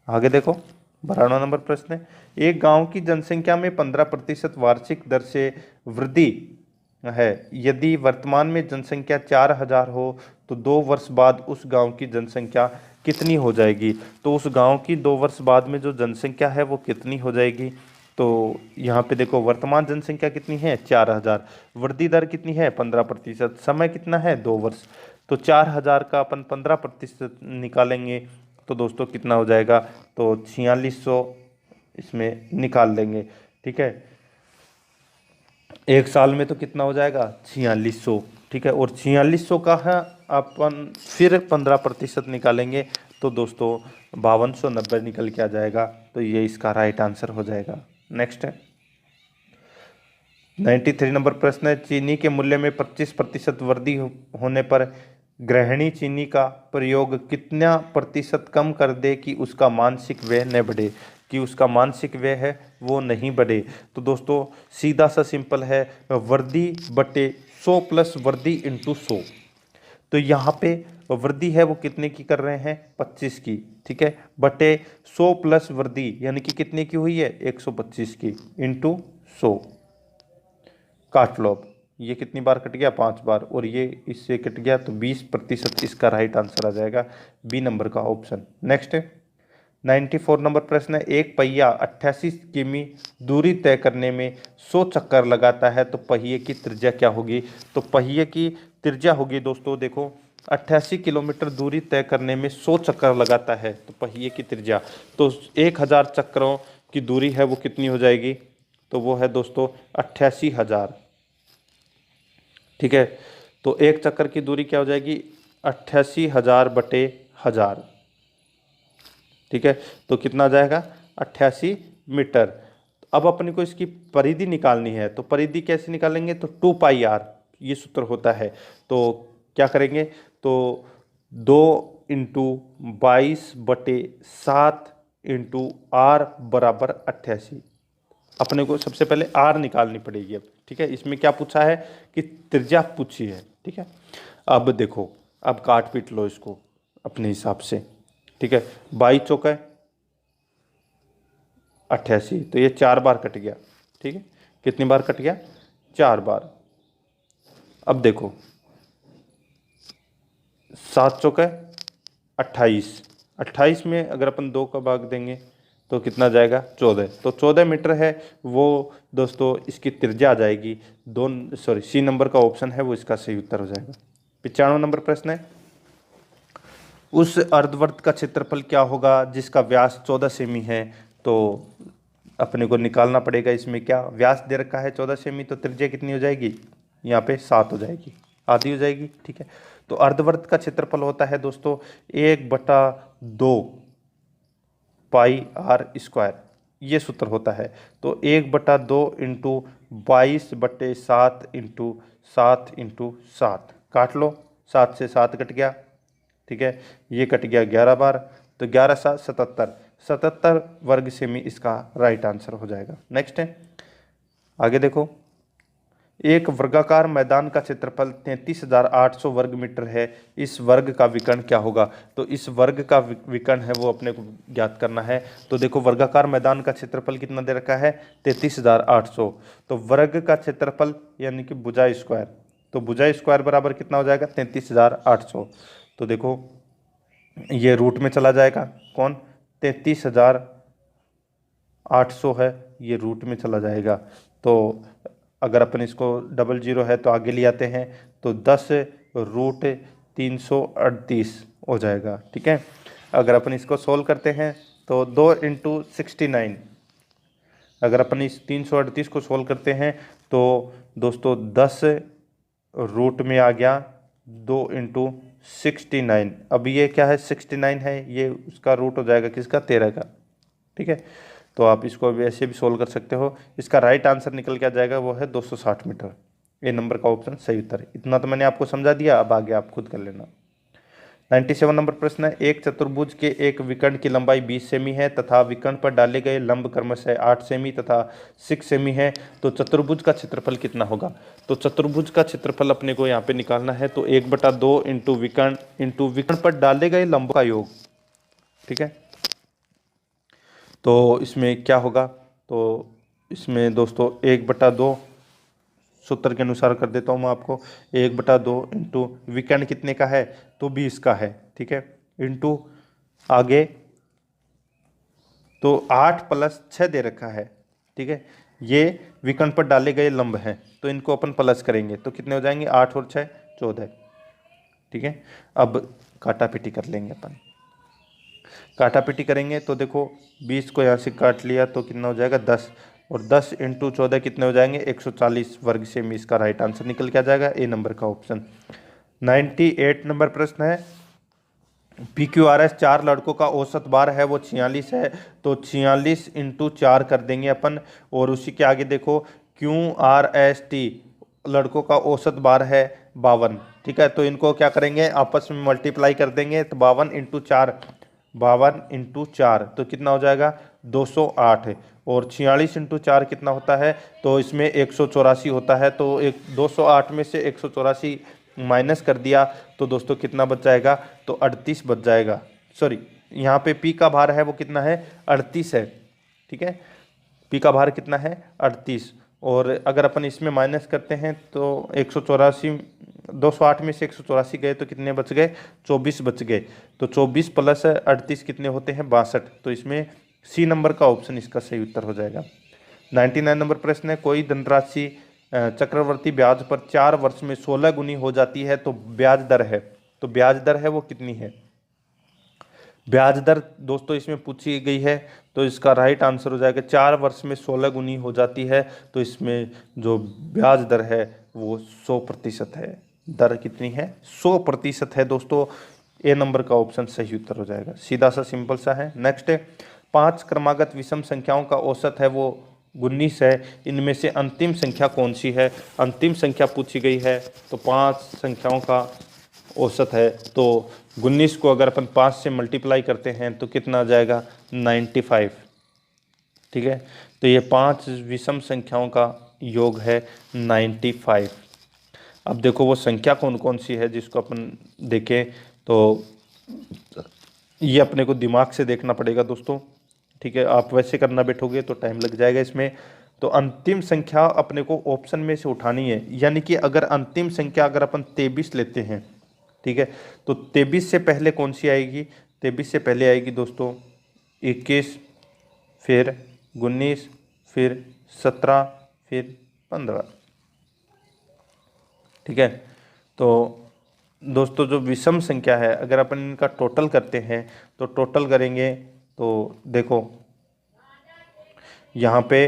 आगे देखो 92 नंबर प्रश्न है, एक गांव की जनसंख्या में 15% वार्षिक दर से वृद्धि है। यदि वर्तमान में जनसंख्या 4000 हो तो 2 वर्ष बाद उस गांव की जनसंख्या कितनी हो जाएगी। तो उस गांव की 2 वर्ष बाद में जो जनसंख्या है वो कितनी हो जाएगी। तो यहाँ पे देखो वर्तमान जनसंख्या कितनी है 4000, वृद्धि दर कितनी है 15%, समय कितना है 2 वर्ष, तो 4000 का अपन 15% निकालेंगे तो दोस्तों कितना हो जाएगा, तो 4600 इसमें निकाल लेंगे। ठीक है, एक साल में तो कितना हो जाएगा 4600। ठीक है, और 4600 का है अपन फिर 15% निकालेंगे तो दोस्तों 5290 निकल के आ जाएगा, तो ये इसका राइट आंसर हो जाएगा। नेक्स्ट है 93 नंबर प्रश्न है, चीनी के मूल्य में 25% वृद्धि होने पर गृहिणी चीनी का प्रयोग कितना प्रतिशत कम कर दे कि उसका मानसिक व्यय न बढ़े, कि उसका मानसिक व्यय है वो नहीं बढ़े। तो दोस्तों सीधा सा सिंपल है, वृद्धि बटे 100 प्लस वृद्धि इंटू 100, तो यहाँ पे वृद्धि है वो कितने की कर रहे हैं 25 की। ठीक है, बटे 100 प्लस वृद्धि यानी कि कितने की हुई है 125 की, इंटू 100 काट लो। अब ये कितनी बार कट गया 5 बार, और ये इससे कट गया, तो 20% इसका राइट आंसर आ जाएगा बी नंबर का ऑप्शन। नेक्स्ट है 94 नंबर प्रश्न है, एक पहिया 88 किमी दूरी तय करने में 100 चक्कर लगाता है तो पहिए की त्रिज्या क्या होगी। तो पहिए की त्रिज्या होगी दोस्तों देखो 88 किलोमीटर दूरी तय करने में 100 चक्कर लगाता है तो पहिए की त्रिज्या, तो 1000 चक्करों की दूरी है वो कितनी हो जाएगी, तो वो है दोस्तों 88,000। ठीक है, तो एक चक्कर की दूरी क्या हो जाएगी 88,000 बटे 1000। ठीक है, तो कितना आ जाएगा 88 मीटर। अब अपने को इसकी परिधि निकालनी है, तो परिधि कैसे निकालेंगे, तो 2πr ये सूत्र होता है। तो क्या करेंगे, तो 2 इंटू 22/7 इंटू r बराबर 88, अपने को सबसे पहले r निकालनी पड़ेगी। अब ठीक है, इसमें क्या पूछा है कि त्रिज्या पूछी है। ठीक है, अब देखो अब काट पीट लो इसको अपने हिसाब से, ठीक है। 22 चौके 88, तो ये 4 बार कट गया, ठीक है। कितनी बार कट गया? 4 बार। अब देखो 7 चौके 28, 28 में अगर अपन 2 का भाग देंगे तो कितना जाएगा? 14। तो 14 मीटर है वो दोस्तों इसकी त्रिज्या आ जाएगी। सी नंबर का ऑप्शन है वो इसका सही उत्तर हो जाएगा। 95 नंबर प्रश्न है, उस अर्धवृत्त का क्षेत्रफल क्या होगा जिसका व्यास 14 सेमी है? तो अपने को निकालना पड़ेगा इसमें क्या, व्यास दे रखा है 14 सेमी, तो त्रिज्या कितनी हो जाएगी? यहाँ पे 7 हो जाएगी, आधी हो जाएगी, ठीक है। तो अर्धवृत्त का क्षेत्रफल होता है दोस्तों 1/2 पाई आर स्क्वायर, ये सूत्र होता है। तो 1/2 इंटू 22/7 इंटू 7 इंटू 7, काट लो, 7 से 7 कट गया, ठीक है। ये कट गया 11 बार, तो 11 7 77, 77 वर्ग सेमी इसका राइट आंसर हो जाएगा। नेक्स्ट है, आगे देखो, एक वर्गाकार मैदान का क्षेत्रफल 33,800 वर्ग मीटर है, इस वर्ग का विकर्ण क्या होगा? तो इस वर्ग का विकर्ण है वो अपने को ज्ञात करना है। तो देखो वर्गाकार मैदान का क्षेत्रफल कितना दे रखा है? 33,800। तो वर्ग का क्षेत्रफल यानी कि भुजा स्क्वायर, तो भुजा स्क्वायर बराबर कितना हो जाएगा? 33,800। तो देखो ये रूट में चला जाएगा, कौन? 33,800 है, ये रूट में चला जाएगा। तो अगर अपन इसको 00 है तो आगे ले आते हैं, तो 10√338 हो जाएगा, ठीक है। अगर अपन इसको सोल्व करते हैं तो 2 इंटू 69, अगर अपन इस 338 को सोल्व करते हैं तो दोस्तों 10 रूट में आ गया 2 इंटू 69। अब ये क्या है? 69 है, ये उसका रूट हो जाएगा किसका? 13 का, ठीक है। तो आप इसको भी ऐसे भी सोल्व कर सकते हो। इसका राइट आंसर निकल के आ जाएगा वो है 260 मीटर। ए नंबर का ऑप्शन सही उत्तर है। इतना तो मैंने आपको समझा दिया, अब आगे आप खुद कर लेना। 97 नंबर प्रश्न है, एक चतुर्भुज के एक विकर्ण की लंबाई 20 सेमी है तथा विकर्ण पर डाले गए लंब क्रमशः 8 सेमी तथा 6 सेमी है, तो चतुर्भुज का क्षेत्रफल कितना होगा? तो चतुर्भुज का क्षेत्रफल अपने को यहाँ पे निकालना है, तो 1/2 इंटू विकर्ण पर डाले गए लंब का योग, ठीक है। तो इसमें क्या होगा? तो इसमें दोस्तों 1/2 सूत्र के अनुसार कर देता हूँ मैं आपको, 1/2 इंटू विकर्ण कितने का है? तो 20 का है, ठीक है, इंटू आगे तो 8 + 6 दे रखा है, ठीक है। ये विकर्ण पर डाले गए लंब हैं, तो इनको अपन प्लस करेंगे तो कितने हो जाएंगे? 8 और 6 14, ठीक है। अब काटा पीटी कर लेंगे अपन, काटा पीटी करेंगे तो देखो 20 को यहाँ से काट लिया तो कितना हो जाएगा? 10, और 10 इंटू 14 कितने हो जाएंगे? 140 वर्ग सेमी इसका राइट आंसर निकल के आ जाएगा, ए नंबर का ऑप्शन। 98 नंबर प्रश्न है, PQRS 4 लड़कों का औसत बार है वो 46 है, तो 46 इंटू 4 कर देंगे अपन, और उसी के आगे देखो QRST लड़कों का औसत बार है 52, ठीक है। तो इनको क्या करेंगे? आपस में मल्टीप्लाई कर देंगे, तो 52 इंटू 4 तो कितना हो जाएगा? 208। और 46 इंटू 4 कितना होता है? तो इसमें 184 होता है, तो 208 में से 184 माइनस कर दिया तो दोस्तों कितना बच जाएगा? तो 38 बच जाएगा। सॉरी, यहाँ पे P का भार है वो कितना है? 38 है, ठीक है। P का भार कितना है? 38। और अगर अपन इसमें माइनस करते हैं तो 184, 208 में से 184 गए तो कितने बच गए? 24 बच गए। तो 24 + 38 कितने होते हैं? 62। तो इसमें सी नंबर का ऑप्शन इसका सही उत्तर हो जाएगा। 99 नंबर प्रश्न है, कोई धनराशि चक्रवर्ती ब्याज पर 4 वर्ष में 16 गुनी हो जाती है तो ब्याज दर है, तो ब्याज दर है वो कितनी है? ब्याज दर दोस्तों इसमें पूछी गई है, तो इसका राइट आंसर हो जाएगा 4 वर्ष में 16 गुनी हो जाती है, तो इसमें जो ब्याज दर है वो 100% है। दर कितनी है? 100% है दोस्तों। ए नंबर का ऑप्शन सही उत्तर हो जाएगा, सीधा सा सिंपल सा है। नेक्स्ट है, 5 क्रमागत विषम संख्याओं का औसत है वो 19 है, इनमें से अंतिम संख्या कौन सी है? अंतिम संख्या पूछी गई है, तो 5 संख्याओं का औसत है, तो 19 को अगर अपन 5 से मल्टीप्लाई करते हैं तो कितना आ जाएगा? 95, ठीक है। तो ये 5 विषम संख्याओं का योग है 95। अब देखो वो संख्या कौन कौन सी है जिसको अपन देखें, तो ये अपने को दिमाग से देखना पड़ेगा दोस्तों। ठीक है, आप वैसे करना बैठोगे तो टाइम लग जाएगा इसमें। तो अंतिम संख्या अपने को ऑप्शन में से उठानी है, यानी कि अगर अंतिम संख्या अगर अपन 23 लेते हैं, ठीक है, तो 23 से पहले कौन सी आएगी? 23 से पहले आएगी दोस्तों 21, फिर 19, फिर 17, फिर 15। ठीक है, तो दोस्तों जो विषम संख्या है अगर अपन इनका टोटल करते हैं तो टोटल करेंगे तो देखो यहाँ पे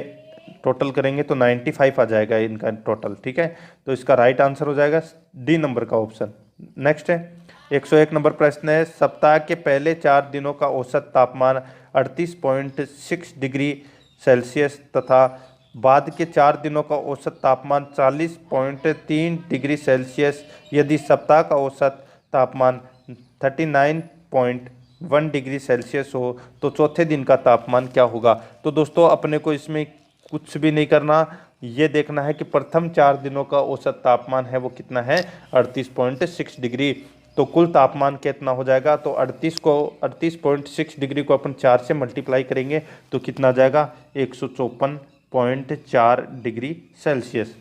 टोटल करेंगे तो 95 आ जाएगा इनका टोटल। ठीक है, तो इसका राइट आंसर हो जाएगा डी नंबर का ऑप्शन। नेक्स्ट है 101 नंबर प्रश्न है, सप्ताह के पहले 4 दिनों का औसत तापमान 38.6 डिग्री सेल्सियस तथा बाद के 4 दिनों का औसत तापमान 40.3 डिग्री सेल्सियस, यदि सप्ताह का औसत तापमान 39.1 डिग्री सेल्सियस हो तो चौथे दिन का तापमान क्या होगा? तो दोस्तों अपने को इसमें कुछ भी नहीं करना, ये देखना है कि प्रथम 4 दिनों का औसत तापमान है वो कितना है, 38.6 डिग्री। तो कुल तापमान कितना हो जाएगा? तो 38.6 डिग्री को अपन 4 से मल्टीप्लाई करेंगे तो कितना आ जाएगा, 154.4 डिग्री सेल्सियस।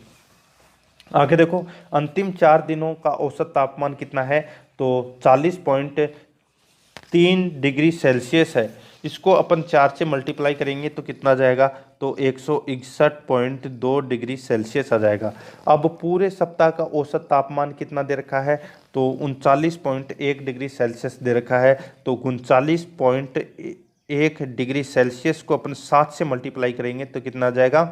आगे देखो अंतिम 4 दिनों का औसत तापमान कितना है, तो 40.3 डिग्री सेल्सियस है। इसको अपन 4 से मल्टीप्लाई करेंगे तो कितना जाएगा, तो 161.2 डिग्री सेल्सियस आ जाएगा। अब पूरे सप्ताह का औसत तापमान कितना दे रखा है, तो 39.1 डिग्री सेल्सियस दे रखा है। तो 39.1 डिग्री सेल्सियस को अपन 7 से मल्टीप्लाई करेंगे तो कितना आ जाएगा,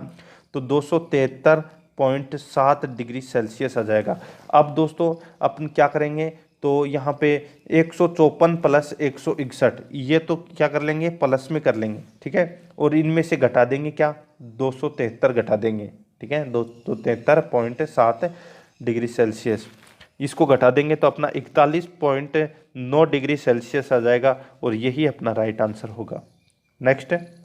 तो 273.7 डिग्री सेल्सियस आ जाएगा। अब दोस्तों अपन क्या करेंगे, तो यहाँ पे 154 प्लस 161 ये तो क्या कर लेंगे, प्लस में कर लेंगे। ठीक है, और इनमें से घटा देंगे क्या, 273 घटा देंगे। ठीक है, 273.7 डिग्री सेल्सियस, इसको घटा देंगे तो अपना 41.9 डिग्री सेल्सियस आ जाएगा और यही अपना राइट आंसर होगा। नेक्स्ट है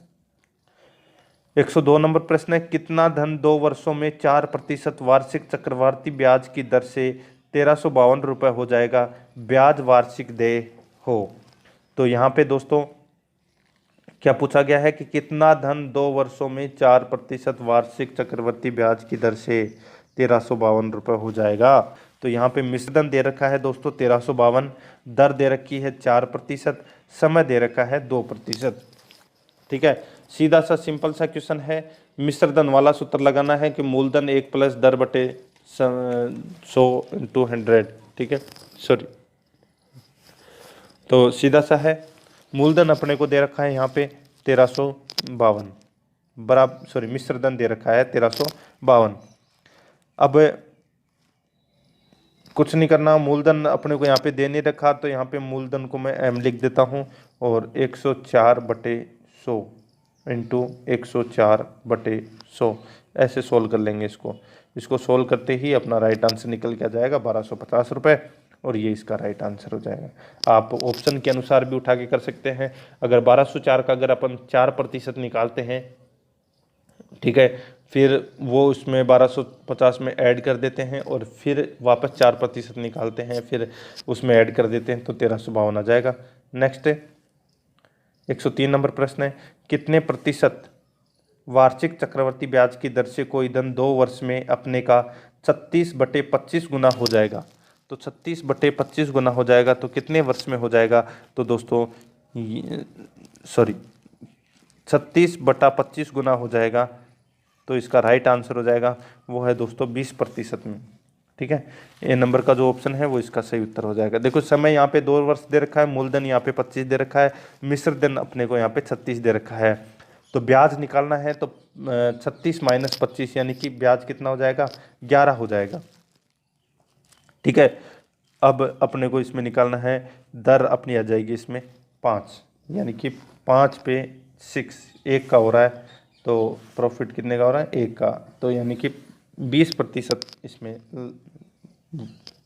102 नंबर प्रश्न है, कितना धन 2 वर्षों में 4% वार्षिक चक्रवर्ती ब्याज की दर से 1352 रुपये हो जाएगा, ब्याज वार्षिक देय हो। तो यहाँ पे दोस्तों क्या पूछा गया है कि कितना धन 2 वर्षों में 4% वार्षिक चक्रवर्ती ब्याज की दर से 1352 रुपये हो जाएगा। तो यहाँ पे मिश्रधन दे रखा है दोस्तों 1352, दर दे रखी है 4%, समय दे रखा है 2%। ठीक है, सीधा सा सिंपल सा क्वेश्चन है, मिश्रधन वाला सूत्र लगाना है कि मूलधन 1 प्लस दर बटे 100 इंटू 100। ठीक है, सॉरी, तो सीधा सा है, मूलधन अपने को दे रखा है यहाँ पे 1352 बराबर, सॉरी मिश्रधन दे रखा है 1352। अब कुछ नहीं करना, मूलधन अपने को यहाँ पे दे नहीं रखा तो यहाँ पे मूलधन को मैं m लिख देता हूँ और 104/100 इंटू 104/100 ऐसे सोल्व कर लेंगे इसको सोल्व करते ही अपना राइट आंसर निकल के आ जाएगा 1250 रुपये और ये इसका राइट आंसर हो जाएगा। आप ऑप्शन के अनुसार भी उठा के कर सकते हैं। अगर 1204 का अगर अपन 4% निकालते हैं, ठीक है, फिर वो उसमें 1250 में ऐड कर देते हैं और फिर वापस 4% निकालते हैं, फिर उसमें ऐड कर देते हैं तो 1352 आ जाएगा। नेक्स्ट 103 नंबर प्रश्न है, कितने प्रतिशत वार्षिक चक्रवर्ती ब्याज की दर से कोई धन 2 वर्ष में अपने का 36/25 गुना हो जाएगा? तो 36/25 गुना हो जाएगा तो कितने वर्ष में हो जाएगा? तो दोस्तों सॉरी 36/25 गुना हो जाएगा तो इसका राइट आंसर हो जाएगा वो है दोस्तों 20% में। ठीक है, ए नंबर का जो ऑप्शन है वो इसका सही उत्तर हो जाएगा। देखो समय यहाँ पे 2 वर्ष दे रखा है, मूलधन यहाँ पे 25 दे रखा है, मिश्रधन अपने को यहाँ पे 36 दे रखा है। तो ब्याज निकालना है तो 36 माइनस 25 यानी कि ब्याज कितना हो जाएगा, 11 हो जाएगा। ठीक है, अब अपने को इसमें निकालना है, दर अपनी आ जाएगी इसमें 5 यानी कि 5 पे 6 1 का हो रहा है तो प्रॉफिट कितने का हो रहा है, 1 का, तो यानी कि 20% इसमें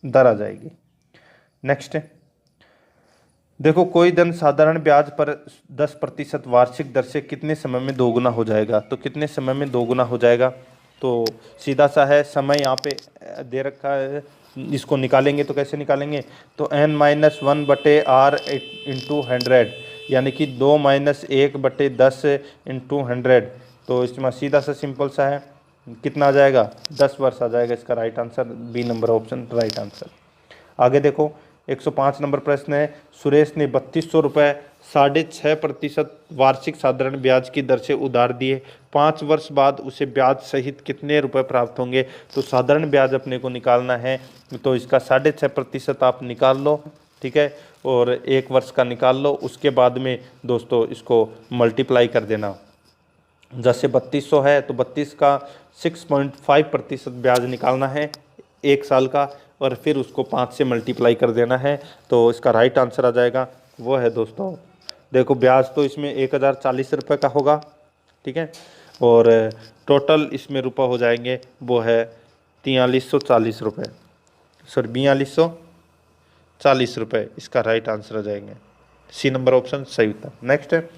दर आ जाएगी। नेक्स्ट है, देखो कोई धन साधारण ब्याज पर 10% वार्षिक दर से कितने समय में दोगुना हो जाएगा? तो कितने समय में दोगुना हो जाएगा? तो सीधा सा है, समय यहाँ पे दे रखा है, इसको निकालेंगे तो कैसे निकालेंगे, तो n-1/r इंटू 100 यानी कि 2-1/10 इंटू 100। तो इसमें सीधा सा सिंपल सा है, कितना आ जाएगा, 10 वर्ष आ जाएगा। इसका right answer B number option right answer. आगे देखो 105 नंबर प्रश्न है, सुरेश ने 3200 रुपये 6.5% वार्षिक साधारण ब्याज की दर से उधार दिए, 5 वर्ष बाद उसे ब्याज सहित कितने रुपए प्राप्त होंगे। तो साधारण ब्याज अपने को निकालना है, तो इसका 6.5% आप निकाल लो, ठीक है, और 1 वर्ष का निकाल लो। उसके बाद में दोस्तों इसको मल्टीप्लाई कर देना। जैसे 3200 है तो 32 का 6.5% ब्याज निकालना है 1 साल का, और फिर उसको 5 से मल्टीप्लाई कर देना है। तो इसका राइट आंसर आ जाएगा, वो है दोस्तों, देखो ब्याज तो इसमें 1040 रुपये का होगा, ठीक है, और टोटल इसमें रुपये हो जाएंगे वो है 4340 रुपये, सॉरी 4240 रुपये। इसका राइट आंसर आ जाएंगे, सी नंबर ऑप्शन सही उत्तर। नेक्स्ट है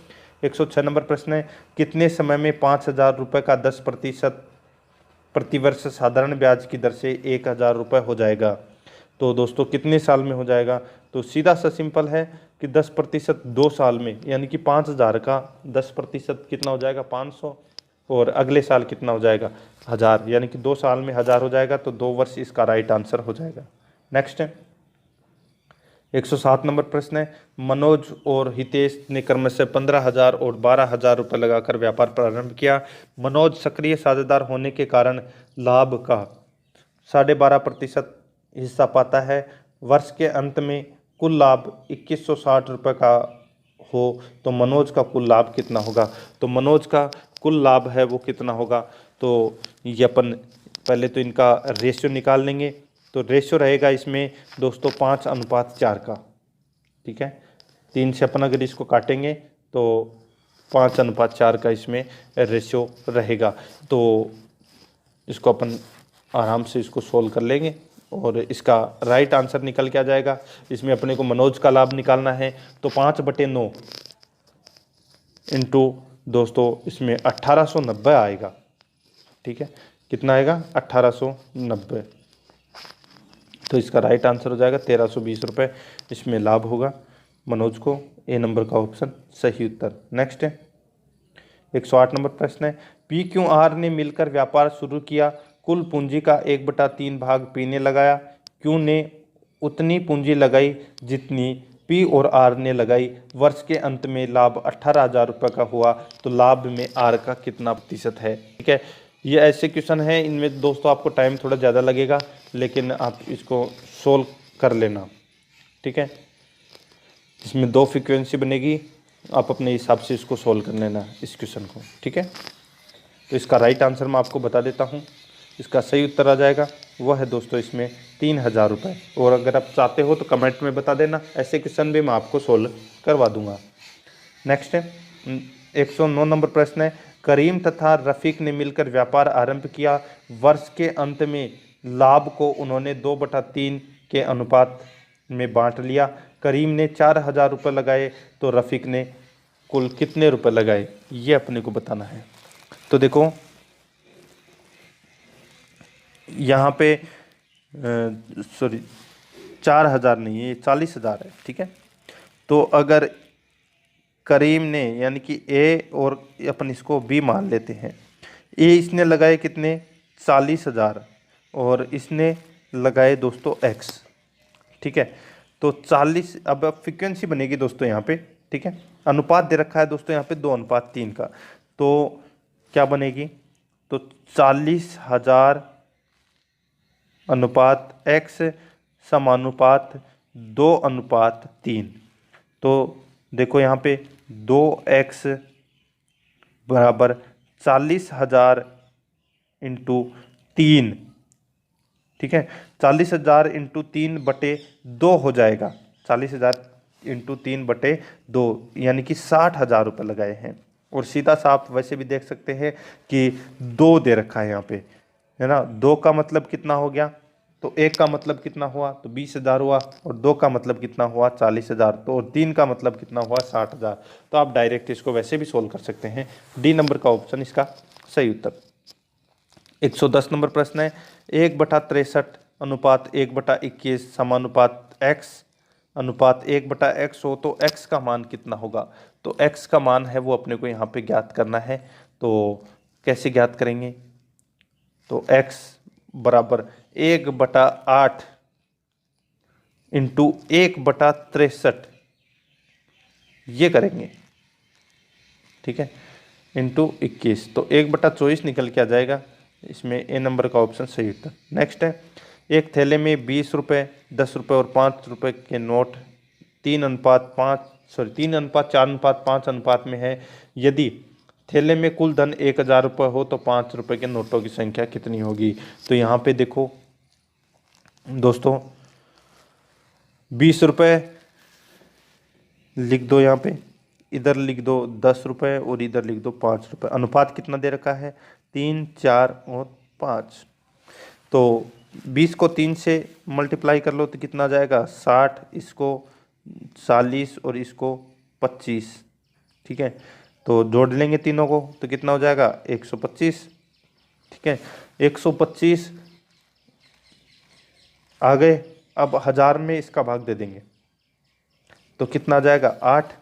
106 नंबर प्रश्न है, कितने समय में 5000 रुपये का 10% प्रतिवर्ष साधारण ब्याज की दर से 1000 रुपये हो जाएगा। तो दोस्तों कितने साल में हो जाएगा, तो सीधा सा सिंपल है कि 10% 2 साल में, यानी कि 5000 का 10% कितना हो जाएगा 500, और अगले साल कितना हो जाएगा 1000, यानी कि 2 साल में 1000 हो जाएगा। तो 2 वर्ष इसका राइट आंसर हो जाएगा। नेक्स्ट है 107 नंबर प्रश्न है, मनोज और हितेश ने क्रमशः 15,000 और 12,000 रुपये लगाकर व्यापार प्रारंभ किया। मनोज सक्रिय साझेदार होने के कारण लाभ का 12.5% हिस्सा पाता है। वर्ष के अंत में कुल लाभ 2160 रुपये का हो तो मनोज का कुल लाभ कितना होगा। तो मनोज का कुल लाभ है वो कितना होगा, तो ये अपन पहले तो इनका रेशियो निकाल लेंगे। तो रेशियो रहेगा इसमें दोस्तों 5:4 का, ठीक है, 3 से अपन अगर इसको काटेंगे तो 5:4 का इसमें रेशियो रहेगा। तो इसको अपन आराम से इसको सोल्व कर लेंगे और इसका राइट आंसर निकल के आ जाएगा। इसमें अपने को मनोज का लाभ निकालना है, तो 5/9 इंटू दोस्तों इसमें 1890 आएगा, ठीक है, कितना आएगा 1890। तो इसका राइट आंसर हो जाएगा 1320 रुपये, इसमें लाभ होगा मनोज को, ए नंबर का ऑप्शन सही उत्तर। नेक्स्ट है 108 नंबर प्रश्न है, पी क्यू आर ने मिलकर व्यापार शुरू किया, कुल पूंजी का 1/3 भाग पी ने लगाया, क्यू ने उतनी पूंजी लगाई जितनी पी और आर ने लगाई। वर्ष के अंत में लाभ 18,000 रुपये का हुआ, तो लाभ में आर का कितना प्रतिशत है, ठीक है। ये ऐसे क्वेश्चन है, इनमें दोस्तों आपको टाइम थोड़ा ज़्यादा लगेगा, लेकिन आप इसको सोल्व कर लेना, ठीक है। इसमें 2 फ्रीक्वेंसी बनेगी, आप अपने हिसाब से इसको सोल्व कर लेना इस क्वेश्चन को, ठीक है। तो इसका राइट आंसर मैं आपको बता देता हूँ, इसका सही उत्तर आ जाएगा वह है दोस्तों इसमें 3000 रुपये। और अगर आप चाहते हो तो कमेंट में बता देना, ऐसे क्वेश्चन भी मैं आपको सोल्व करवा दूंगा। नेक्स्ट है 109 नंबर प्रश्न है, करीम तथा रफ़ीक ने मिलकर व्यापार आरंभ किया, वर्ष के अंत में लाभ को उन्होंने 2/3 के अनुपात में बांट लिया। करीम ने 4000 रुपये लगाए तो रफ़ीक ने कुल कितने रुपए लगाए, ये अपने को बताना है। तो देखो यहाँ पे सॉरी 4000 नहीं है, ये 40,000 है, ठीक है। तो अगर करीम ने यानी कि ए और अपन इसको बी मान लेते हैं, ए इसने लगाए कितने 40,000 और इसने लगाए दोस्तों एक्स, ठीक है। तो 40, अब फ्रीक्वेंसी बनेगी दोस्तों यहाँ पे, ठीक है। अनुपात दे रखा है दोस्तों यहाँ पे 2:3 का, तो क्या बनेगी, तो 40,000 अनुपात एक्स समानुपात 2:3। तो देखो यहाँ पे 2x बराबर 40,000 इंटू 3, ठीक है, 40,000 इंटू 3/2 हो जाएगा, 40,000 इंटू 3/2 यानी कि 60,000 रुपये लगाए हैं। और सीधा सा आप वैसे भी देख सकते हैं कि 2 दे रखा है यहाँ पे, है ना। 2 का मतलब कितना हो गया, तो 1 का मतलब कितना हुआ, तो 20,000 हुआ, और 2 का मतलब कितना हुआ 40,000, तो और 3 का मतलब कितना हुआ 60,000। तो आप डायरेक्ट इसको वैसे भी सोल्व कर सकते हैं, डी नंबर का ऑप्शन इसका सही उत्तर। 110 नंबर प्रश्न है, 1/63 अनुपात 1/21 समानुपात x अनुपात 1/x हो तो x का मान कितना होगा। तो x का मान है वो अपने को यहाँ पे ज्ञात करना है। तो कैसे ज्ञात करेंगे, तो x बराबर 1/8 इंटू 1/63 ये करेंगे, ठीक है, इंटू 21, तो 1/24 निकल के आ जाएगा। इसमें ए नंबर का ऑप्शन सही उत्तर। नेक्स्ट है, एक थैले में 20 रुपये, 10 रुपये और 5 रुपये के नोट 3:4:5 अनुपात में है। यदि थैले में कुल धन 1000 रुपये हो तो 5 रुपये के नोटों की संख्या कितनी होगी। तो यहाँ पे देखो दोस्तों, 20 रुपये लिख दो, यहाँ पे इधर लिख दो 10 रुपये और इधर लिख दो 5 रुपये। अनुपात कितना दे रखा है, 3, 4 और 5। तो 20 को 3 से मल्टीप्लाई कर लो तो कितना आ जाएगा, 60, इसको 40 और इसको 25, ठीक है। तो जोड़ लेंगे तीनों को तो कितना हो जाएगा, 125, ठीक है। 125 आ गए। अब 1000 में इसका भाग दे देंगे तो कितना आ जाएगा, 8,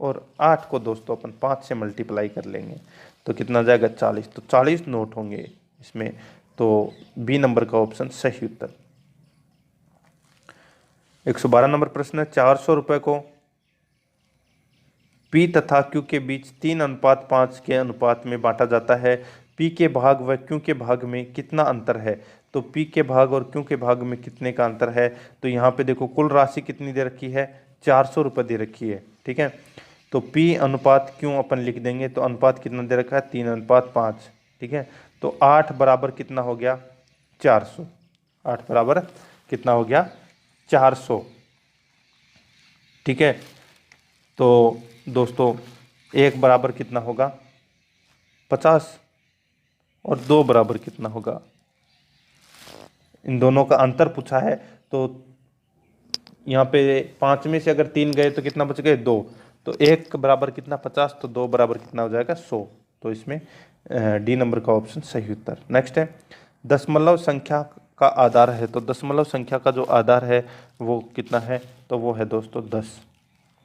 और 8 को दोस्तों अपन 5 से मल्टीप्लाई कर लेंगे तो कितना आ जाएगा, 40। तो 40 नोट होंगे इसमें। तो बी नंबर का ऑप्शन सही उत्तर। 112 नंबर प्रश्न है, 400 रुपये को P तथा Q के बीच 3:5 के अनुपात में बांटा जाता है। P के भाग व Q के भाग में कितना अंतर है। तो P के भाग और Q के भाग में कितने का अंतर है। तो यहाँ पे देखो कुल राशि कितनी दे रखी है, 400 रुपये दे रखी है, ठीक है। तो P अनुपात Q अपन लिख देंगे तो अनुपात कितना दे रखा है, 3:5, ठीक है। तो 8 बराबर कितना हो गया, 400। 8 बराबर कितना हो गया, 400, ठीक है। तो दोस्तों 1 बराबर कितना होगा, 50, और 2 बराबर कितना होगा, इन दोनों का अंतर पूछा है। तो यहाँ पे 5 में से अगर 3 गए तो कितना बच गए, 2। तो 1 बराबर कितना, 50, तो 2 बराबर कितना हो जाएगा, 100। तो इसमें डी नंबर का ऑप्शन सही उत्तर। नेक्स्ट है, दशमलव संख्या का आधार है। तो दशमलव संख्या का जो आधार है वो कितना है, तो वो है दोस्तों 10,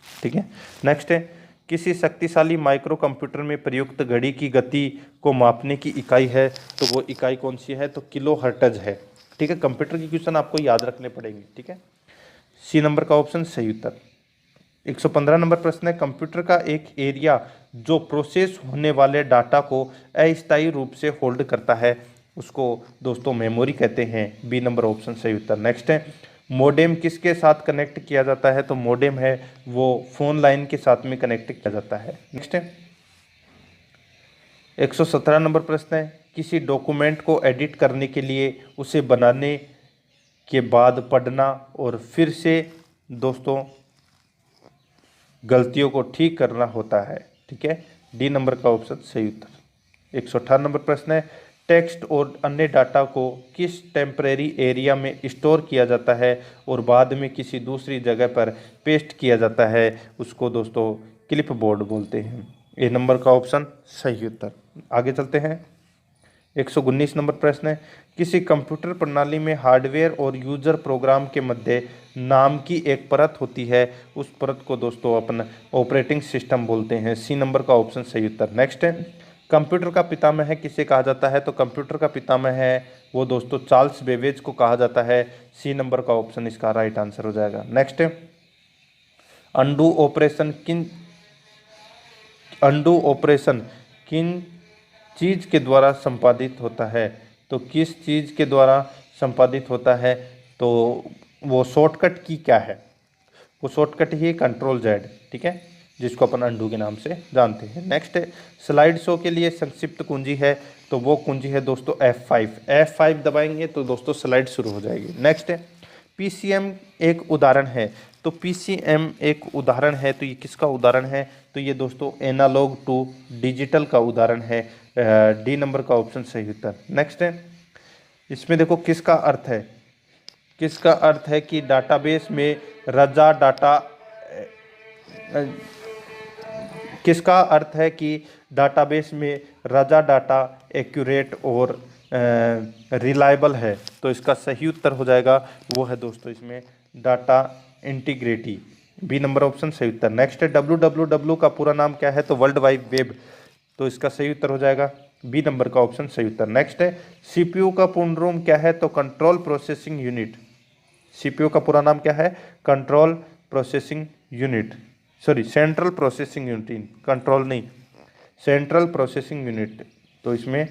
ठीक है। नेक्स्ट है, किसी शक्तिशाली माइक्रो कंप्यूटर में प्रयुक्त घड़ी की गति को मापने की इकाई है। तो वो इकाई कौन सी है, तो किलो हर्ट्ज है, ठीक है। कंप्यूटर की क्वेश्चन आपको याद रखने पड़ेंगे, ठीक है। सी नंबर का ऑप्शन सही उत्तर। 115 नंबर प्रश्न है, कंप्यूटर का एक एरिया जो प्रोसेस होने वाले डाटा को अस्थायी रूप से होल्ड करता है उसको दोस्तों मेमोरी कहते हैं। बी नंबर ऑप्शन सही उत्तर। नेक्स्ट है, मोडेम किसके साथ कनेक्ट किया जाता है। तो मोडेम है वो फोन लाइन के साथ में कनेक्ट किया जाता है। नेक्स्ट है, 117 नंबर प्रश्न है, किसी डॉक्यूमेंट को एडिट करने के लिए उसे बनाने के बाद पढ़ना और फिर से दोस्तों गलतियों को ठीक करना होता है, ठीक है। डी नंबर का ऑप्शन सही उत्तर। 118 नंबर प्रश्न है, टेक्स्ट और अन्य डाटा को किस टेम्परेरी एरिया में स्टोर किया जाता है और बाद में किसी दूसरी जगह पर पेस्ट किया जाता है, उसको दोस्तों क्लिप बोर्ड बोलते हैं। ए नंबर का ऑप्शन सही उत्तर। आगे चलते हैं, 119 नंबर प्रश्न है, किसी कंप्यूटर प्रणाली में हार्डवेयर और यूजर प्रोग्राम के मध्य नाम की एक परत होती है, उस परत को दोस्तों अपन ऑपरेटिंग सिस्टम बोलते हैं। सी नंबर का ऑप्शन सही उत्तर। नेक्स्ट है, कंप्यूटर का पितामह किसे कहा जाता है। तो कंप्यूटर का पितामह है वो दोस्तों चार्ल्स बेबेज को कहा जाता है। सी नंबर का ऑप्शन इसका राइट आंसर हो जाएगा। नेक्स्ट है, अंडू ऑपरेशन किन चीज के द्वारा संपादित होता है। तो किस चीज के द्वारा संपादित होता है, तो वो शॉर्टकट की क्या है, वो शॉर्टकट ही कंट्रोल जेड, ठीक है, जिसको अपन अंडू के नाम से जानते हैं। नेक्स्ट है, स्लाइड शो के लिए संक्षिप्त कुंजी है। तो वो कुंजी है दोस्तों F5 दबाएंगे तो दोस्तों स्लाइड शुरू हो जाएगी। नेक्स्ट है, PCM एक उदाहरण है। तो PCM एक उदाहरण है तो ये किसका उदाहरण है, तो ये दोस्तों एनालॉग टू डिजिटल का उदाहरण है। डी नंबर का ऑप्शन सही उत्तर। नेक्स्ट है, इसमें देखो किसका अर्थ है कि डाटाबेस में रजा डाटा, किसका अर्थ है कि डाटाबेस में रजा डाटा एक्यूरेट और रिलायबल है, तो इसका सही उत्तर हो जाएगा वो है दोस्तों इसमें data integrity. B number option सही उत्तर। नेक्स्ट है www का पूरा नाम क्या है, तो वर्ल्ड वाइड वेब, तो इसका सही उत्तर हो जाएगा बी नंबर का ऑप्शन सही उत्तर। नेक्स्ट है सीपीयू का पूर्ण रूप क्या है, तो कंट्रोल प्रोसेसिंग यूनिट। सीपीयू का पूरा नाम क्या है, control processing unit, sorry central processing unit, control नहीं, सेंट्रल प्रोसेसिंग यूनिट, तो इसमें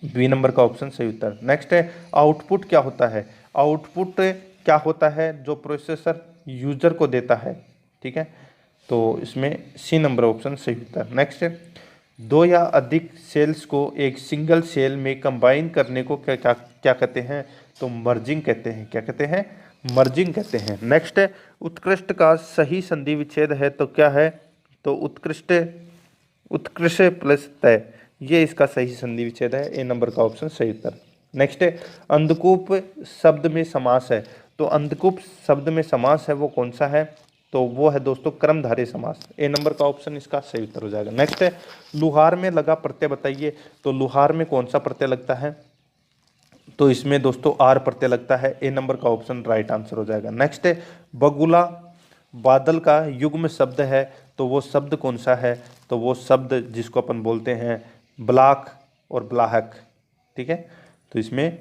बी नंबर का ऑप्शन सही उत्तर। नेक्स्ट है आउटपुट क्या होता है, आउटपुट क्या होता है जो प्रोसेसर यूजर को देता है, ठीक है, तो इसमें सी नंबर ऑप्शन सही उत्तर। नेक्स्ट है दो या अधिक सेल्स को एक सिंगल सेल में कंबाइन करने को क्या क्या क्या कहते हैं, तो मर्जिंग कहते हैं। क्या कहते हैं, मर्जिंग कहते हैं। नेक्स्ट है उत्कृष्ट का सही संधि विच्छेद है तो क्या है, तो उत्कृष्ट, उत्कृष्ट प्लस तय, ये इसका सही संधि विच्छेद है, ए नंबर का ऑप्शन सही उत्तर। नेक्स्ट है अंधकूप शब्द में समास है, तो अंधकूप शब्द में समास है वो कौन सा है, तो वो है दोस्तों कर्मधारय समास, ए नंबर का ऑप्शन इसका सही उत्तर हो जाएगा। नेक्स्ट है लुहार में लगा प्रत्यय बताइए, तो लुहार में कौन सा प्रत्यय लगता है, तो इसमें दोस्तों आर प्रत्यय लगता है, ए नंबर का ऑप्शन राइट आंसर हो जाएगा। नेक्स्ट है बगुला बादल का युग्म शब्द है, तो वो शब्द कौन सा है, तो वो शब्द जिसको अपन बोलते हैं ब्लाक और ब्लाहक, ठीक है, तो इसमें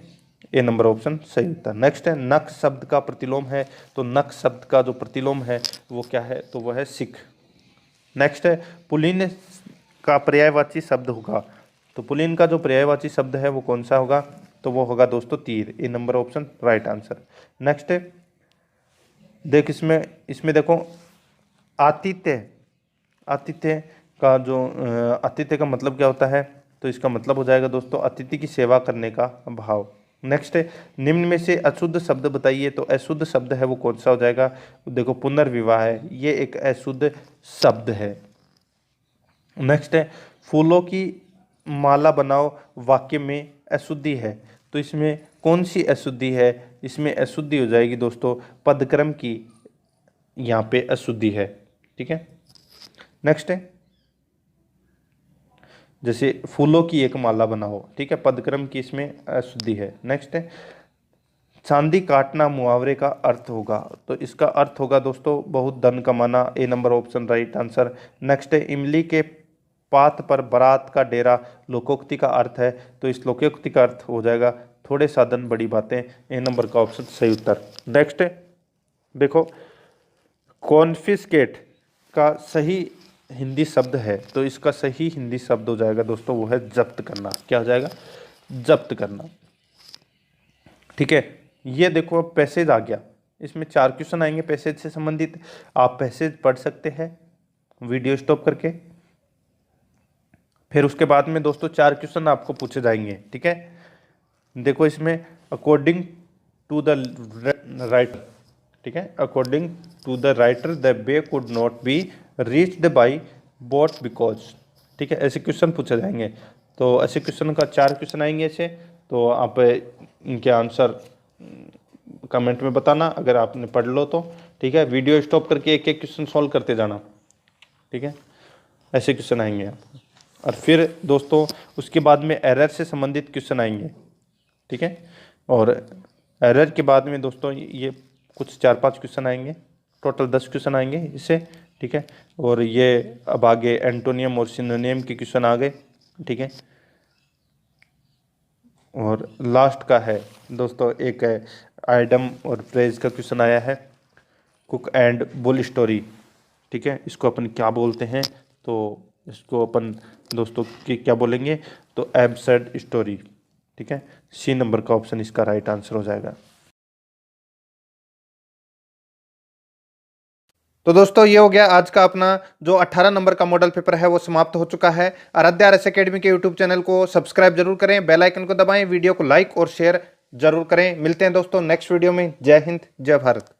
ए नंबर ऑप्शन सही उत्तर। नेक्स्ट है नख शब्द का प्रतिलोम है, तो नख शब्द का जो प्रतिलोम है वो क्या है, तो वो है सिख। नेक्स्ट है पुलिन का पर्यायवाची शब्द होगा, तो पुलिन का जो पर्यायवाची शब्द है वो कौन सा होगा, तो वो होगा दोस्तों तीर, A number option right answer. Next है देख इसमें देखो आतिथ्य, आतिथ्य का जो आतिथ्य का मतलब क्या होता है, तो इसका मतलब हो जाएगा दोस्तों अतिथि की सेवा करने का भाव। नेक्स्ट है निम्न में से अशुद्ध शब्द बताइए, तो अशुद्ध शब्द है वो कौन सा हो जाएगा, देखो पुनर्विवाह है, ये एक अशुद्ध शब्द है। नेक्स्ट है फूलों की माला बनाओ वाक्य में अशुद्धि है, तो इसमें कौन सी अशुद्धि है, इसमें अशुद्धि हो जाएगी दोस्तों पदक्रम की, यहाँ पे अशुद्धि है, ठीक है। नेक्स्ट है जैसे फूलों की एक माला बनाओ, ठीक है, पदक्रम की इसमें अशुद्धि है। नेक्स्ट है चांदी काटना मुहावरे का अर्थ होगा, तो इसका अर्थ होगा दोस्तों बहुत धन कमाना, A number option right answer. Next है इमली के पात पर बारात का डेरा लोकोक्ति का अर्थ है, तो इस लोकोक्ति का अर्थ हो जाएगा थोड़े साधन बड़ी बातें, ए नंबर का ऑप्शन सही उत्तर। नेक्स्ट है देखो कॉन्फिस्केट का सही हिंदी शब्द है, तो इसका सही हिंदी शब्द हो जाएगा दोस्तों वो है जब्त करना। क्या हो जाएगा, जब्त करना, ठीक है। ये देखो अब पैसेज आ गया, इसमें 4 क्वेश्चन आएंगे पैसेज से संबंधित, आप पैसेज पढ़ सकते हैं वीडियो स्टॉप करके, फिर उसके बाद में दोस्तों 4 क्वेश्चन आपको पूछे जाएंगे, ठीक है। देखो इसमें अकॉर्डिंग टू द राइटर, ठीक है, according to the writer the way could not be reached by boat because, ठीक है, ऐसे क्वेश्चन पूछे जाएंगे। तो ऐसे क्वेश्चन का 4 क्वेश्चन आएंगे ऐसे, तो आप इनके आंसर कमेंट में बताना अगर आपने पढ़ लो तो, ठीक है। वीडियो स्टॉप करके एक एक क्वेश्चन सॉल्व करते जाना, ठीक है, ऐसे क्वेश्चन आएंगे आप। और फिर दोस्तों उसके बाद में एरर से संबंधित क्वेश्चन आएंगे, ठीक है, और एरर के बाद में दोस्तों ये कुछ 4-5 क्वेश्चन आएंगे, टोटल 10 क्वेश्चन आएंगे इससे, ठीक है। और ये अब आगे एंटोनियम और सिनोनियम के क्वेश्चन आ गए, ठीक है। और लास्ट का है दोस्तों एक आइडम और प्रेज का क्वेश्चन आया है, कुक एंड बुल स्टोरी, ठीक है, इसको अपन क्या बोलते हैं, तो इसको अपन दोस्तों क्या बोलेंगे, तो एब्सर्ड स्टोरी, ठीक है, सी नंबर का ऑप्शन इसका राइट आंसर हो जाएगा। तो दोस्तों ये हो गया आज का अपना जो 18 नंबर का मॉडल पेपर है वो समाप्त हो चुका है। आराध्या RS एकेडमी के यूट्यूब चैनल को सब्सक्राइब जरूर करें, बेल आइकन को दबाएं, वीडियो को लाइक और शेयर जरूर करें। मिलते हैं दोस्तों नेक्स्ट वीडियो में। जय हिंद, जय भारत।